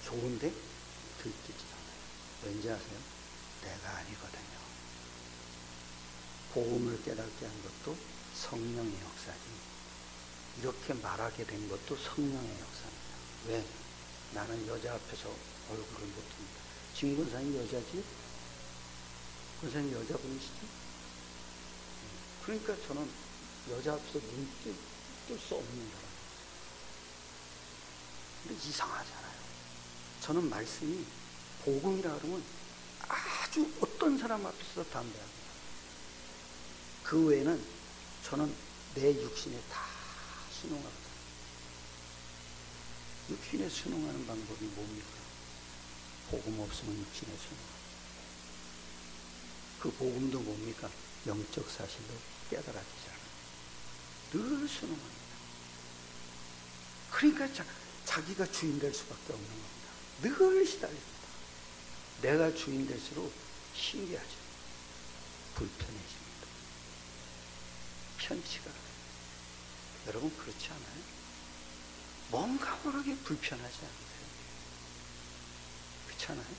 좋은데 들키지 않아요. 왠지 아세요? 내가 아니거든요. 복음을 깨닫게 한 것도 성령의 역사지. 이렇게 말하게 된 것도 성령의 역사입니다. 왜? 나는 여자 앞에서 얼굴을 못 듭니다. 진 권사님 여자지? 권사님 여자분이시지? 그러니까 저는 여자 앞에서 눈 뜰 수 없는 사람. 근데 이상하잖아요. 저는 말씀이 복음이라 그러면 아주 어떤 사람 앞에서 담대합니다. 그 외에는 저는 내 육신에 다 순응하거든요. 육신에 순응하는 방법이 뭡니까? 복음 없으면 육신에 순응합니다. 그 복음도 뭡니까? 영적 사실로 깨달아지지 않아요. 늘 순응합니다. 그러니까 자기가 주인 될 수밖에 없는 겁니다. 늘 시달립니다. 내가 주인 될수록 신기하죠. 불편해집니다. 편치가. 여러분 그렇지 않아요? 뭔가 모르게 불편하지 않으세요? 그렇지 않아요?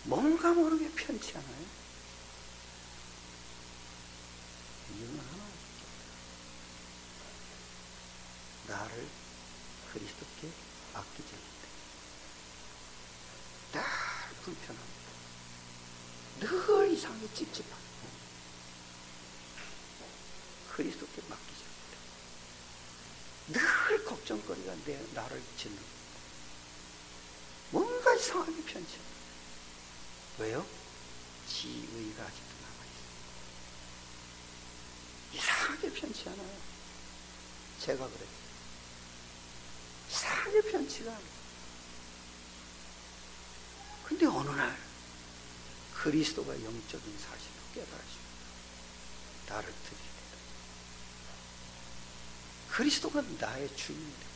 뭔가 모르게 편치 않아요? 이유는 하나. 나를 그리스도께 맡기지 않는다. 늘 불편합니다. 늘 이상하게 찝찝합니다. 그리스도께 맡기지 않는다. 늘 걱정거리가 나를 짓는 겁니다. 뭔가 이상하게 편치 않아요. 왜요? 지의가 아직도 남아있어요. 이상하게 편치 않아요. 제가 그래요. 이상하게 편치가 않아요. 근데 어느 날 그리스도가 영적인 사실을 깨달으십니다. 나를 드리리라. 그리스도가 나의 주인이다.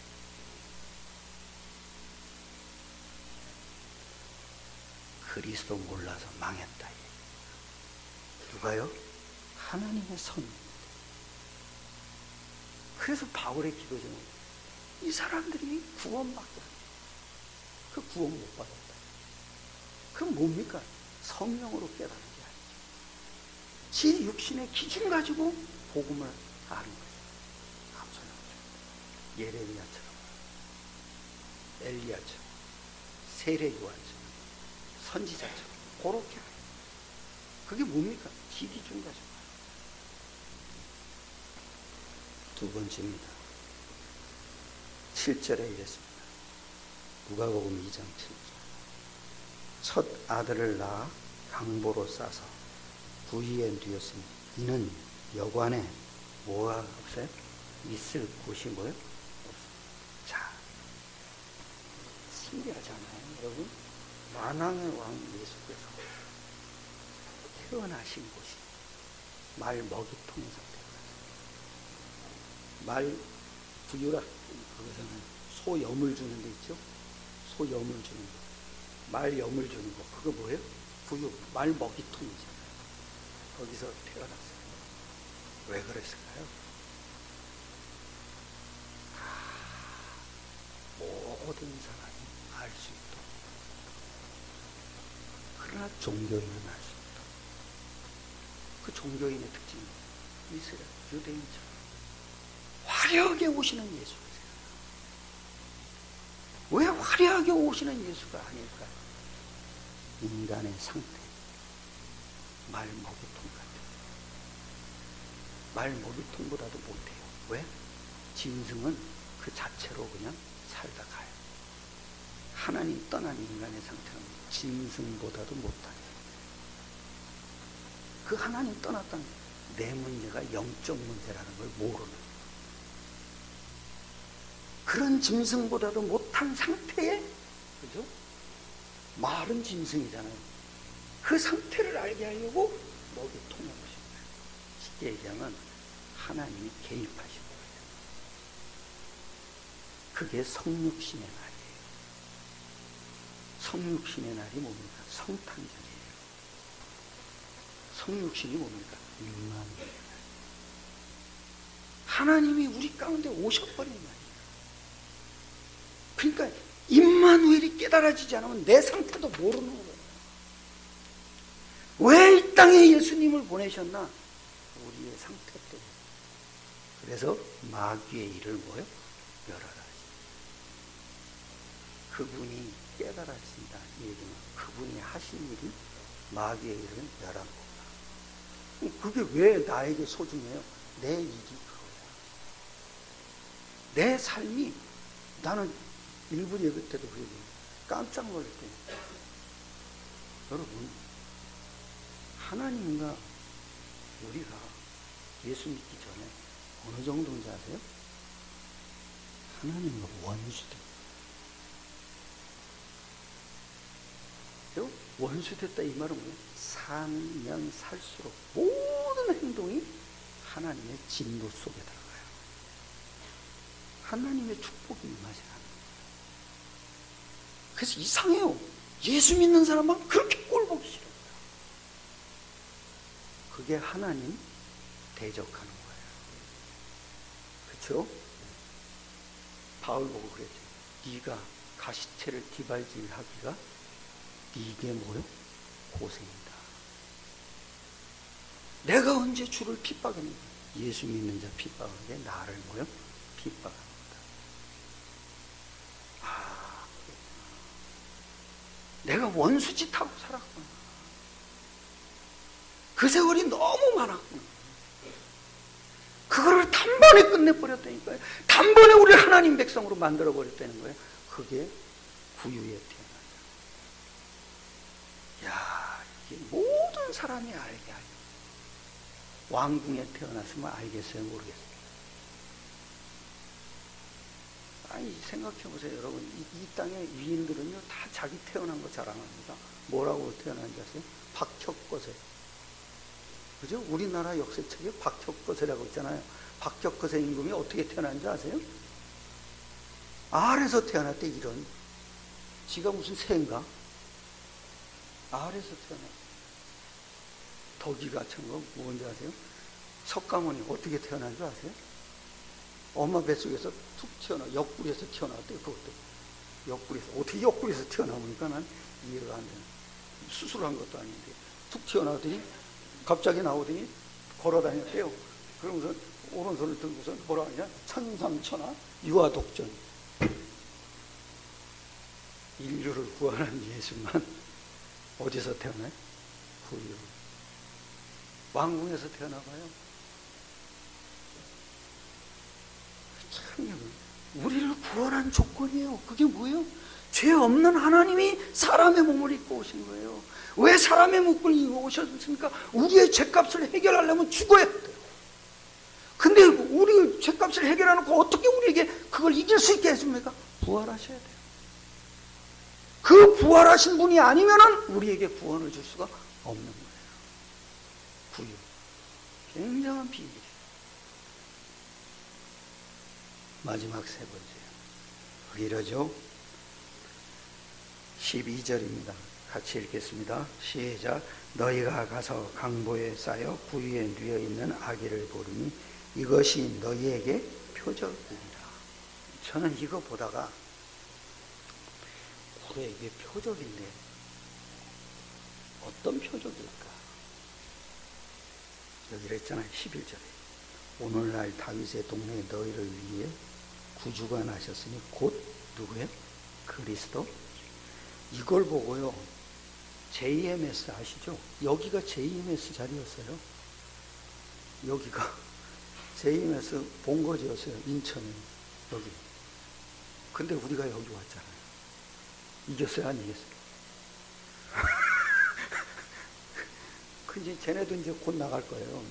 그리스도 몰라서 망했다. 누가요? 하나님의 선입니다. 그래서 바울의 기도 중에 이 사람들이 구원받고 그 구원 못 받았다. 그럼 뭡니까? 성령으로 깨달은 게 아니죠. 지 육신의 기준 가지고 복음을 아는 거죠. 감사합니다. 예레미야처럼, 엘리야처럼, 세례요한처럼, 선지자처럼 그렇게 하는. 그게 뭡니까? 지 기준 가지고. 두 번째입니다. 7절에 이랬습니다. 누가복음 2장 7절. 첫 아들을 낳아 강보로 싸서 부위에 뉘었으니 이는 여관에 뭐가 없어요? 있을 곳이 뭐예요? 없어요. 자, 신기하잖아요, 여러분. 만왕의 왕 예수께서 태어나신 곳이 말 먹이통에서 태어났어요. 말 부유라, 거기서는 소염을 주는 데 있죠? 소염을 주는 거. 말 염을 주는 거. 그거 뭐예요? 부유, 말 먹이통이잖아요. 거기서 태어났어요. 왜 그랬을까요? 모든 사람이 알 수 있도록. 그러나 종교인은 알 수 없도록. 그 종교인의 특징이 이스라엘, 유대인처럼 화려하게 오시는 예수가 왜 화려하게 오시는 예수가 아닐까요? 인간의 상태, 말 먹이통 같아요. 말 먹이통보다도 못해요. 왜? 짐승은 그 자체로 그냥 살다 가요. 하나님 떠난 인간의 상태는 짐승보다도 못하요. 그 하나님 떠났다는 내 문제가 영적 문제라는 걸 모르는 거예요. 그런 짐승보다도 못한 상태에, 그죠? 말은 짐승이잖아요. 그 상태를 알게 하려고 먹이통을 하신 거예요. 쉽게 얘기하면 하나님이 개입하신 거예요. 그게 성육신의 날이에요. 성육신의 날이 뭡니까? 성탄절이에요. 성육신이 뭡니까? 임마누엘. 하나님이 우리 가운데 오셔버린 날이에요. 그러니까 임마누엘이 깨달아지지 않으면 내 상태도 모르는 거예요. 왜 이 땅에 예수님을 보내셨나? 우리의 상태 때문에. 그래서 마귀의 일을 뭐요? 멸하라. 그분이 깨달아진다. 이 얘기는 그분이 하신 일이 마귀의 일을 멸한 거구나. 그게 왜 나에게 소중해요? 내 일이 그거야. 내 삶이, 나는 일부 예배 때도 그러고 깜짝 놀랐대요. 여러분, 하나님과 우리가 예수 믿기 전에 어느 정도인지 아세요? 하나님과 원수돼. 원수됐다 이 말은 뭐예요? 살면 살수록 모든 행동이 하나님의 진노 속에 들어가요. 하나님의 축복이 임하지 않아요. 그래서 이상해요. 예수 믿는 사람만 그렇게 꼴 보기 싫어요. 그게 하나님 대적하는 거예요. 그렇죠? 바울 보고 그랬죠. 네가 가시체를 뒷발질하기가 이게 뭐요? 고생이다. 내가 언제 주를 핍박했는가? 예수 믿는 자 핍박하는데 나를 뭐요? 핍박합니다. 내가 원수짓하고 살았구나. 그 세월이 너무 많았구나. 그거를 단번에 끝내버렸다니까요. 단번에 우리를 하나님 백성으로 만들어버렸다는 거예요. 그게 구유의 야, 이게 모든 사람이 알게 하려. 왕궁에 태어났으면 알겠어요? 모르겠어요? 아니, 생각해보세요. 여러분. 이 땅의 위인들은요, 다 자기 태어난 거 자랑합니다. 뭐라고 태어난지 아세요? 박혁거세. 그죠? 우리나라 역사책에 박혁거세라고 있잖아요. 박혁거세 임금이 어떻게 태어난지 아세요? 알에서 태어났대, 이런. 지가 무슨 새인가? 알에서 태어났어요. 덕이가 찬 거 뭔지 아세요? 석가모니 어떻게 태어난 줄 아세요? 엄마 뱃속에서 툭 옆구리에서 튀어나왔대요. 그것도 옆구리에서. 어떻게 옆구리에서 튀어나오니까 난 이해가 안 되는. 수술한 것도 아닌데 툭 튀어나오더니 갑자기 나오더니 걸어다녔대요. 그러면서 오른손을 들고서 뭐라 하냐? 천삼천하 유아독전. 인류를 구원한 예수만 어디서 태어나요? 구유. 왕궁에서 태어나봐요. 참, 우리를 구원한 조건이에요. 그게 뭐예요? 죄 없는 하나님이 사람의 몸을 입고 오신 거예요. 왜 사람의 몸을 입고 오셨습니까? 우리의 죄값을 해결하려면 죽어야 돼요. 근데 우리 죄값을 해결해놓고 어떻게 우리에게 그걸 이길 수 있게 해줍니까? 부활하셔야 돼요. 그 부활하신 분이 아니면은 우리에게 구원을 줄 수가 없는 거예요. 구유. 굉장한 비밀이에요. 마지막 세 번째요. 이러죠. 12절입니다. 같이 읽겠습니다. 시작. 너희가 가서 강보에 쌓여 구유에 누워 있는 아기를 보르니 이것이 너희에게 표적이니라. 저는 이거 보다가 그래, 이게 표적인데 어떤 표적일까? 여기 그랬잖아요. 11절에 오늘날 다윗의 동네에 너희를 위해 구주가 나셨으니 곧 누구예요? 그리스도. 이걸 보고요, JMS 아시죠? 여기가 JMS 자리였어요. 여기가 JMS 본거지였어요. 인천에. 여기. 근데 우리가 여기 왔잖아요. 이겼어요? 안 이겼어요? 근데 쟤네도 이제 곧 나갈 거예요.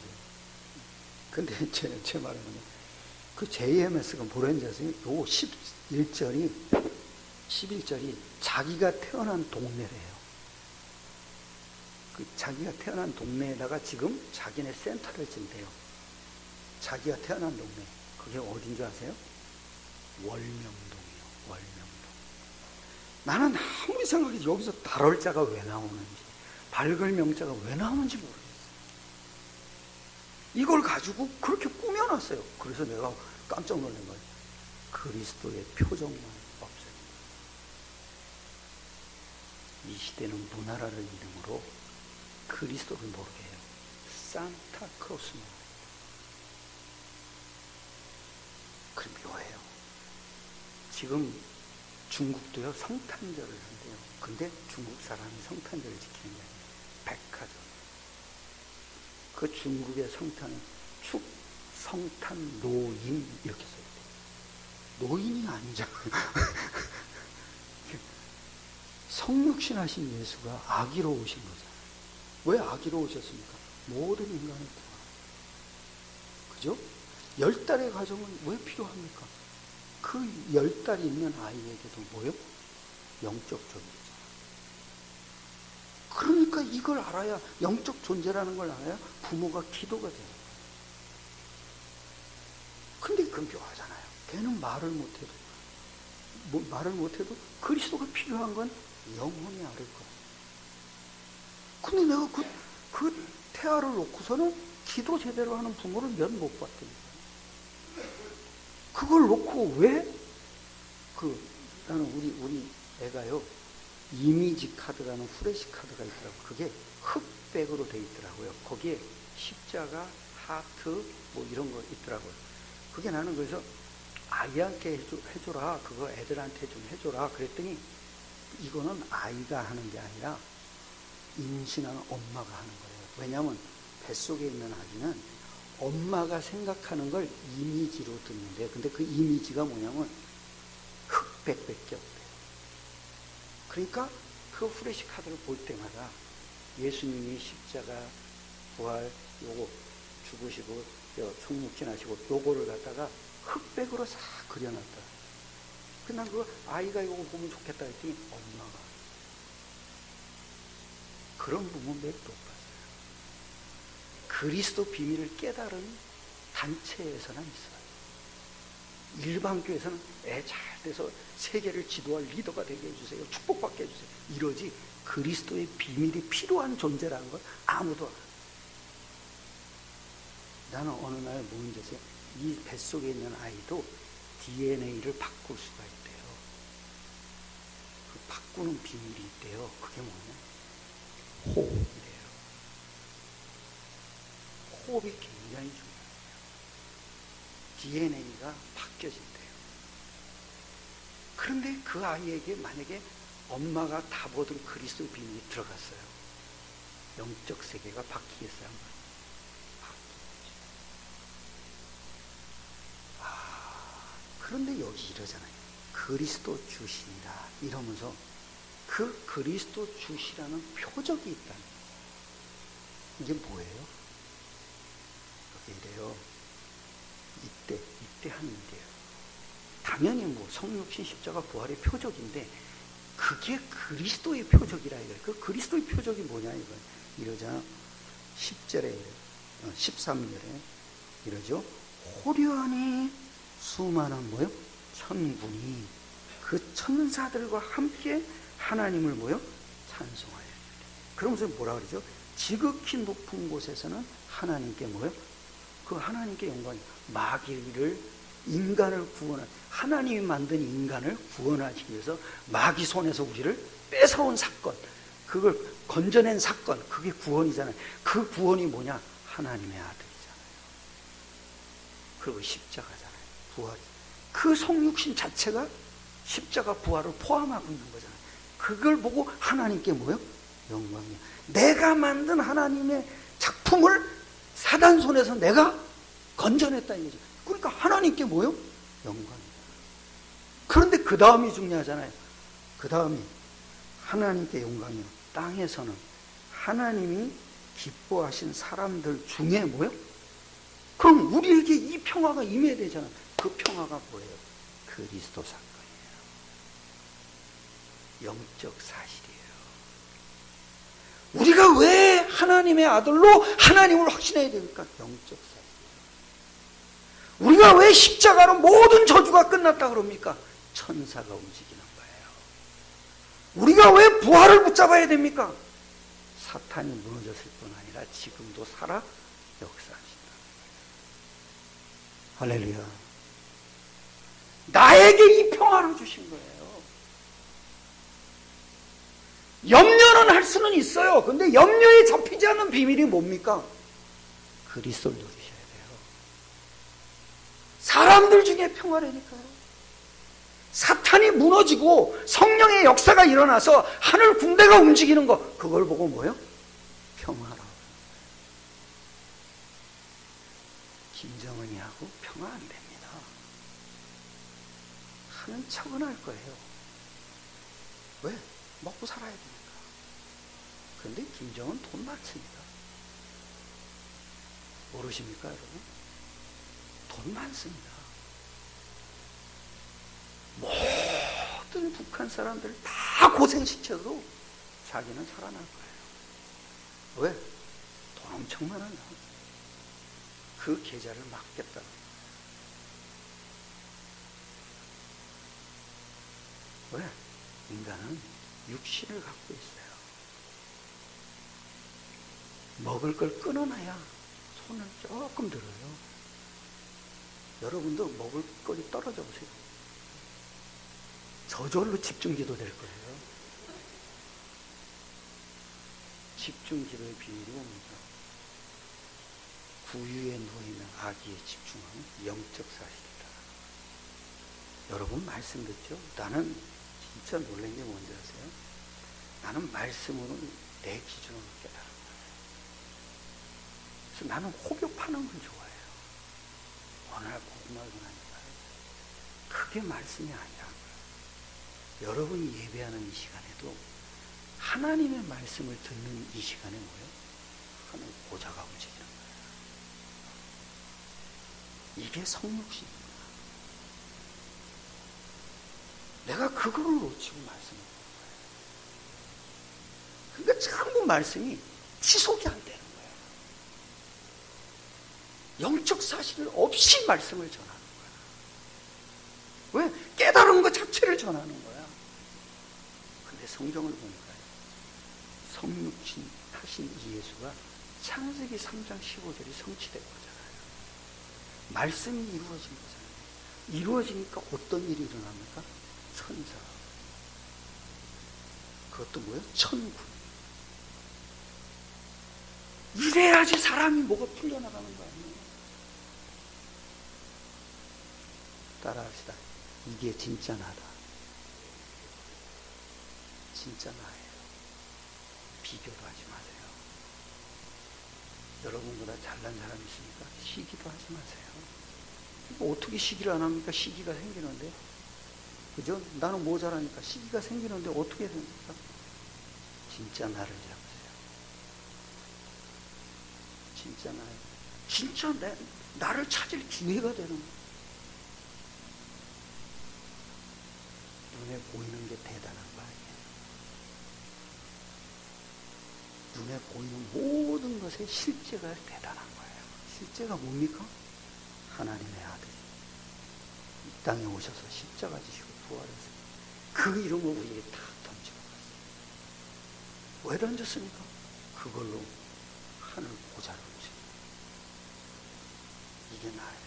근데 제 말은 그 JMS가 뭐라는지 아세요? 요 11절이 자기가 태어난 동네래요. 그 자기가 태어난 동네에다가 지금 자기네 센터를 진대요. 자기가 태어난 동네. 그게 어딘 줄 아세요? 월명동이에요. 월명동. 나는 아무리 생각해도 여기서 달월자가 왜 나오는지, 밝을 명자가 왜 나오는지 모르겠어요. 이걸 가지고 그렇게 꾸며놨어요. 그래서 내가 깜짝 놀란 거예요. 그리스도의 표정만 없어요. 이 시대는 문화라는 이름으로 그리스도를 모르게 해요. 산타크로스만. 그 묘해요. 지금 중국도요 성탄절을 한대요. 근데 중국 사람이 성탄절을 지키는 게 아니에요. 백화점. 그 중국의 성탄은 축 성탄 노인 이렇게 써있대요. 노인이 아니잖아요. 성육신 하신 예수가 아기로 오신 거잖아요. 왜 아기로 오셨습니까? 모든 인간을 구하라. 그죠? 10달의 가정은 왜 필요합니까? 그 10달이 있는 아이에게도 뭐요? 영적 존재잖아요. 그러니까 이걸 알아야, 영적 존재라는 걸 알아야 부모가 기도가 돼요. 근데 그건 묘하잖아요. 걔는 말을 못해도 그리스도가 필요한 건 영혼이 알을 거야. 근데 내가 그 태아를 놓고서는 기도 제대로 하는 부모를 몇 못 봤다니까. 그걸 놓고 왜 나는 우리 애가요 이미지 카드라는 후레시 카드가 있더라고요. 그게 흑백으로 돼 있더라고요. 거기에 십자가, 하트 뭐 이런 거 있더라고요. 그게 나는 그래서 아이한테 해줘라. 그거 애들한테 좀 해줘라. 그랬더니 이거는 아이가 하는 게 아니라 임신하는 엄마가 하는 거예요. 왜냐하면 뱃속에 있는 아기는 엄마가 생각하는 걸 이미지로 듣는데, 근데 그 이미지가 뭐냐면 흑백밖에 없대요. 그러니까 그 후레시 카드를 볼 때마다 예수님이 십자가, 부활, 요거 죽으시고 성육신하시고 요거를 갖다가 흑백으로 싹 그려놨다. 난 그 아이가 이거 보면 좋겠다 했더니 엄마가. 그런 부모 몇 못 봤어요. 그리스도 비밀을 깨달은 단체에서나 있어요. 일반 교회에서는 애 잘 돼서 세계를 지도할 리더가 되게 해주세요. 축복받게 해주세요. 이러지 그리스도의 비밀이 필요한 존재라는 걸 아무도 알아요. 나는 어느 날 모인 데서 이 뱃속에 있는 아이도 DNA를 바꿀 수가 있대요. 그 바꾸는 비밀이 있대요. 그게 뭐냐? 호흡이래요. 호흡이 굉장히 중요해요. DNA가 바뀌어진대요. 그런데 그 아이에게 만약에 엄마가 다 보던 그리스도의 비밀이 들어갔어요. 영적 세계가 바뀌겠어요? 그런데 여기 이러잖아요. 그리스도 주시니라 이러면서 그 그리스도 주시라는 표적이 있다는 거예요. 이게 뭐예요? 여기 이래요. 이때 하는 일이에요. 당연히 뭐 성육신 십자가 부활의 표적인데 그게 그리스도의 표적이라 이거예요. 그 그리스도의 표적이 뭐냐 이거예요. 이러잖아. 10절에 13절에 이러죠. 호련히 수많은 뭐요? 천군이 그 천사들과 함께 하나님을 뭐요? 찬송하여. 그러면서 뭐라 그러죠? 지극히 높은 곳에서는 하나님께 뭐요? 그 하나님께 영광이. 마귀를 인간을 구원한, 하나님이 만든 인간을 구원하시기 위해서 마귀 손에서 우리를 뺏어온 사건, 그걸 건져낸 사건, 그게 구원이잖아요. 그 구원이 뭐냐? 하나님의 아들이잖아요. 그리고 십자가잖아요. 부활. 그 성육신 자체가 십자가 부활을 포함하고 있는 거잖아요. 그걸 보고 하나님께 뭐요? 영광이야. 내가 만든 하나님의 작품을 사단 손에서 내가 건져냈다 이거죠. 그러니까 하나님께 뭐요? 영광이야. 그런데 그 다음이 중요하잖아요. 그 다음이 하나님께 영광이요. 땅에서는 하나님이 기뻐하신 사람들 중에 뭐요? 그럼 우리에게 이 평화가 임해야 되잖아요. 그 평화가 뭐예요? 그리스도 사건이에요. 영적 사실이에요. 우리가 왜 하나님의 아들로 하나님을 확신해야 됩니까? 영적 사실이에요. 우리가 왜 십자가로 모든 저주가 끝났다 그럽니까? 천사가 움직이는 거예요. 우리가 왜 부활을 붙잡아야 됩니까? 사탄이 무너졌을 뿐 아니라 지금도 살아 역사하신다. 할렐루야. 나에게 이 평화를 주신 거예요. 염려는 할 수는 있어요. 근데 염려에 잡히지 않는 비밀이 뭡니까? 그리스도를 누리셔야 돼요. 사람들 중에 평화라니까요. 사탄이 무너지고 성령의 역사가 일어나서 하늘 군대가 움직이는 거, 그걸 보고 뭐요? 평화라고. 김정은이하고 평화 안 됩니다. 하는 척은 할 거예요. 왜? 먹고 살아야 되니까. 그런데 김정은 돈 많습니다. 모르십니까, 여러분? 돈 많습니다. 모든 북한 사람들 다 고생시켜도 자기는 살아날 거예요. 왜? 돈 엄청 많아요. 그 계좌를 막겠다. 왜? 인간은 육신을 갖고 있어요. 먹을 걸 끊어놔야 손을 조금 들어요. 여러분도 먹을 거리 떨어져 보세요. 저절로 집중기도 될 거예요. 집중기도의 비밀이 뭡니까? 구유에 누워있는 아기에 집중하면 영적 사실이다. 여러분 말씀 듣죠? 나는 진짜 놀란 게 뭔지 아세요? 나는 말씀으로 내 기준으로 깨달은 거예요. 그래서 나는 호흡하는 걸 좋아해요. 어느 날 복음하고 나니까 그게 말씀이 아니라 여러분이 예배하는 이 시간에도 하나님의 말씀을 듣는 이 시간에 뭐예요? 하나님 보좌가 움직이는 거예요. 이게 성육신입니다. 내가 그거를 놓치고 말씀을 하는 거예요. 그러니까 전부 말씀이 지속이 안 되는 거예요. 영적 사실 없이 말씀을 전하는 거야. 왜? 깨달은 것 자체를 전하는 거야. 근데 성경을 보니까 성육신 하신 이 예수가 창세기 3장 15절이 성취된 거잖아요. 말씀이 이루어진 거잖아요. 이루어지니까 어떤 일이 일어납니까? 천사. 그것도 뭐예요? 천군. 이래야지 사람이 뭐가 풀려나가는 거 아니에요? 따라합시다. 이게 진짜 나다. 진짜 나예요. 비교도 하지 마세요. 여러분보다 잘난 사람이 있으니까 시기도 하지 마세요. 어떻게 시기를 안 합니까? 시기가 생기는데. 그죠? 나는 모자라니까 시기가 생기는데 어떻게 됩니까? 진짜 나를 잡으세요. 진짜 나예요. 진짜 나를 찾을 기회가 되는 거예요. 눈에 보이는 게 대단한 거 아니에요. 눈에 보이는 모든 것의 실제가 대단한 거예요. 실제가 뭡니까? 하나님의 아들이 이 땅에 오셔서 십자가 지시고 부활해서 그 이름을 우리에게 다 던지고 갔어요. 왜 던졌습니까? 그걸로 하늘 보좌를 움직여요. 이게 나예요.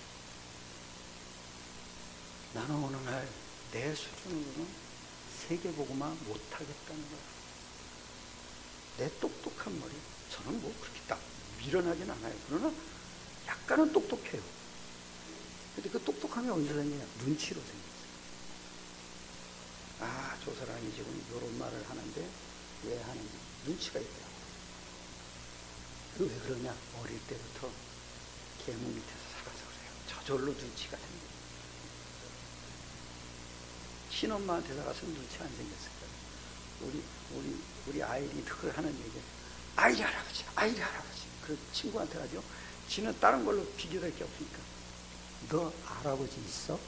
나는 어느 날 내 수준으로는 세계보고마 못하겠다는 거야. 내 똑똑한 머리, 저는 뭐 그렇게 딱 미련하진 않아요. 그러나 약간은 똑똑해요. 근데 그 똑똑함이 어디서 생기냐? 눈치로 생겼어요. 아, 저 사람이 지금 이런 말을 하는데 왜 하는지 눈치가 있더라고요. 왜 그러냐? 어릴 때부터 계무 밑에서 살아서 그래요. 저절로 눈치가 생겨요. 친엄마한테 나가서 눈치 안 생겼을 거예요. 우리 아이들이 늘 하는 얘기, 아이리 할아버지, 아이리 할아버지. 그 친구한테 하죠. 지는 다른 걸로 비교될 게 없으니까. 너 할아버지 있어?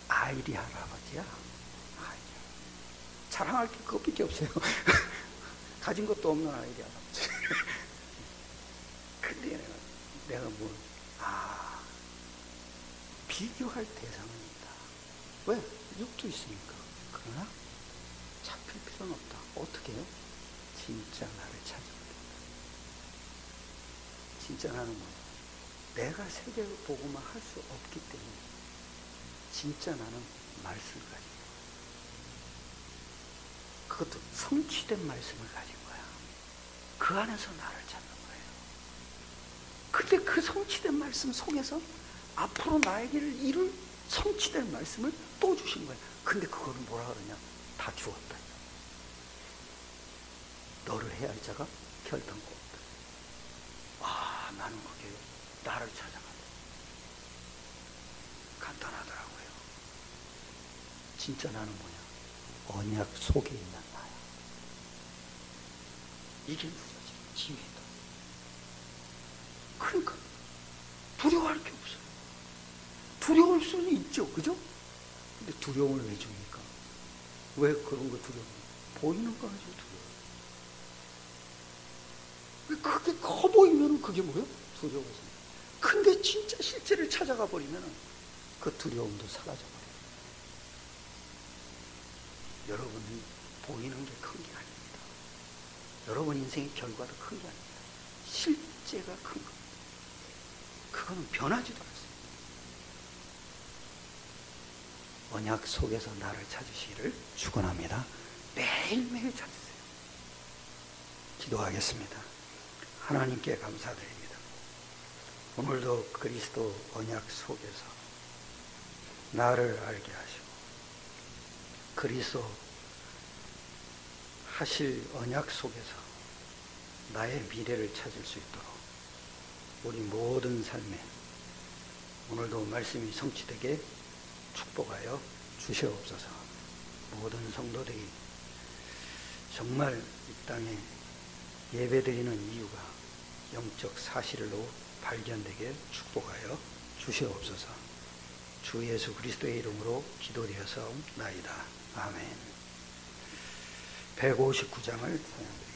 아이리 할아버지야. 자랑할 게 그것밖에 없어요. 가진 것도 없는 아이리 할아버지. 근데 내가 비교할 대상은 있다. 왜? 육도 있으니까. 그러나 잡힐 필요는 없다. 어떻게 해요? 진짜 나를 찾으면 된다. 진짜 나는 뭐야? 내가 세계를 보고만 할 수 없기 때문에 진짜 나는 말씀을 가진 거야. 그것도 성취된 말씀을 가진 거야. 그 안에서 나를 찾는 거예요. 근데 그 성취된 말씀 속에서 앞으로 나에게 이룰 성취될 말씀을 또 주신 거예요. 근데 그거를 뭐라 그러냐? 다 주었다. 너를 해야 할 자가 결단코 없다. 아, 나는 그게 나를 찾아가다. 간단하더라고요. 진짜 나는 뭐냐? 언약 속에 있는 나야. 이게 누구지? 지혜다. 그러니까 두려워할 게 없어요. 두려울 수는 있죠, 그죠? 근데 두려움을 왜 줍니까? 왜 그런 거 두려워? 보이는 거 가지고 두려워. 그게 커 보이면 그게 뭐예요? 두려워서. 근데 진짜 실제를 찾아가 버리면 그 두려움도 사라져버려요. 여러분이 보이는 게 큰 게 아닙니다. 여러분 인생의 결과도 큰 게 아닙니다. 실제가 큰 겁니다. 그거는 변하지도 않습니다. 언약 속에서 나를 찾으시기를 축원합니다. 매일매일 찾으세요. 기도하겠습니다. 하나님께 감사드립니다. 오늘도 그리스도 언약 속에서 나를 알게 하시고 그리스도 하실 언약 속에서 나의 미래를 찾을 수 있도록 우리 모든 삶에 오늘도 말씀이 성취되게 축복하여 주시옵소서. 모든 성도들이 정말 이 땅에 예배드리는 이유가 영적 사실로 발견되게 축복하여 주시옵소서. 주 예수 그리스도의 이름으로 기도드려서옵나이다. 아멘. 159장을 사용합니다.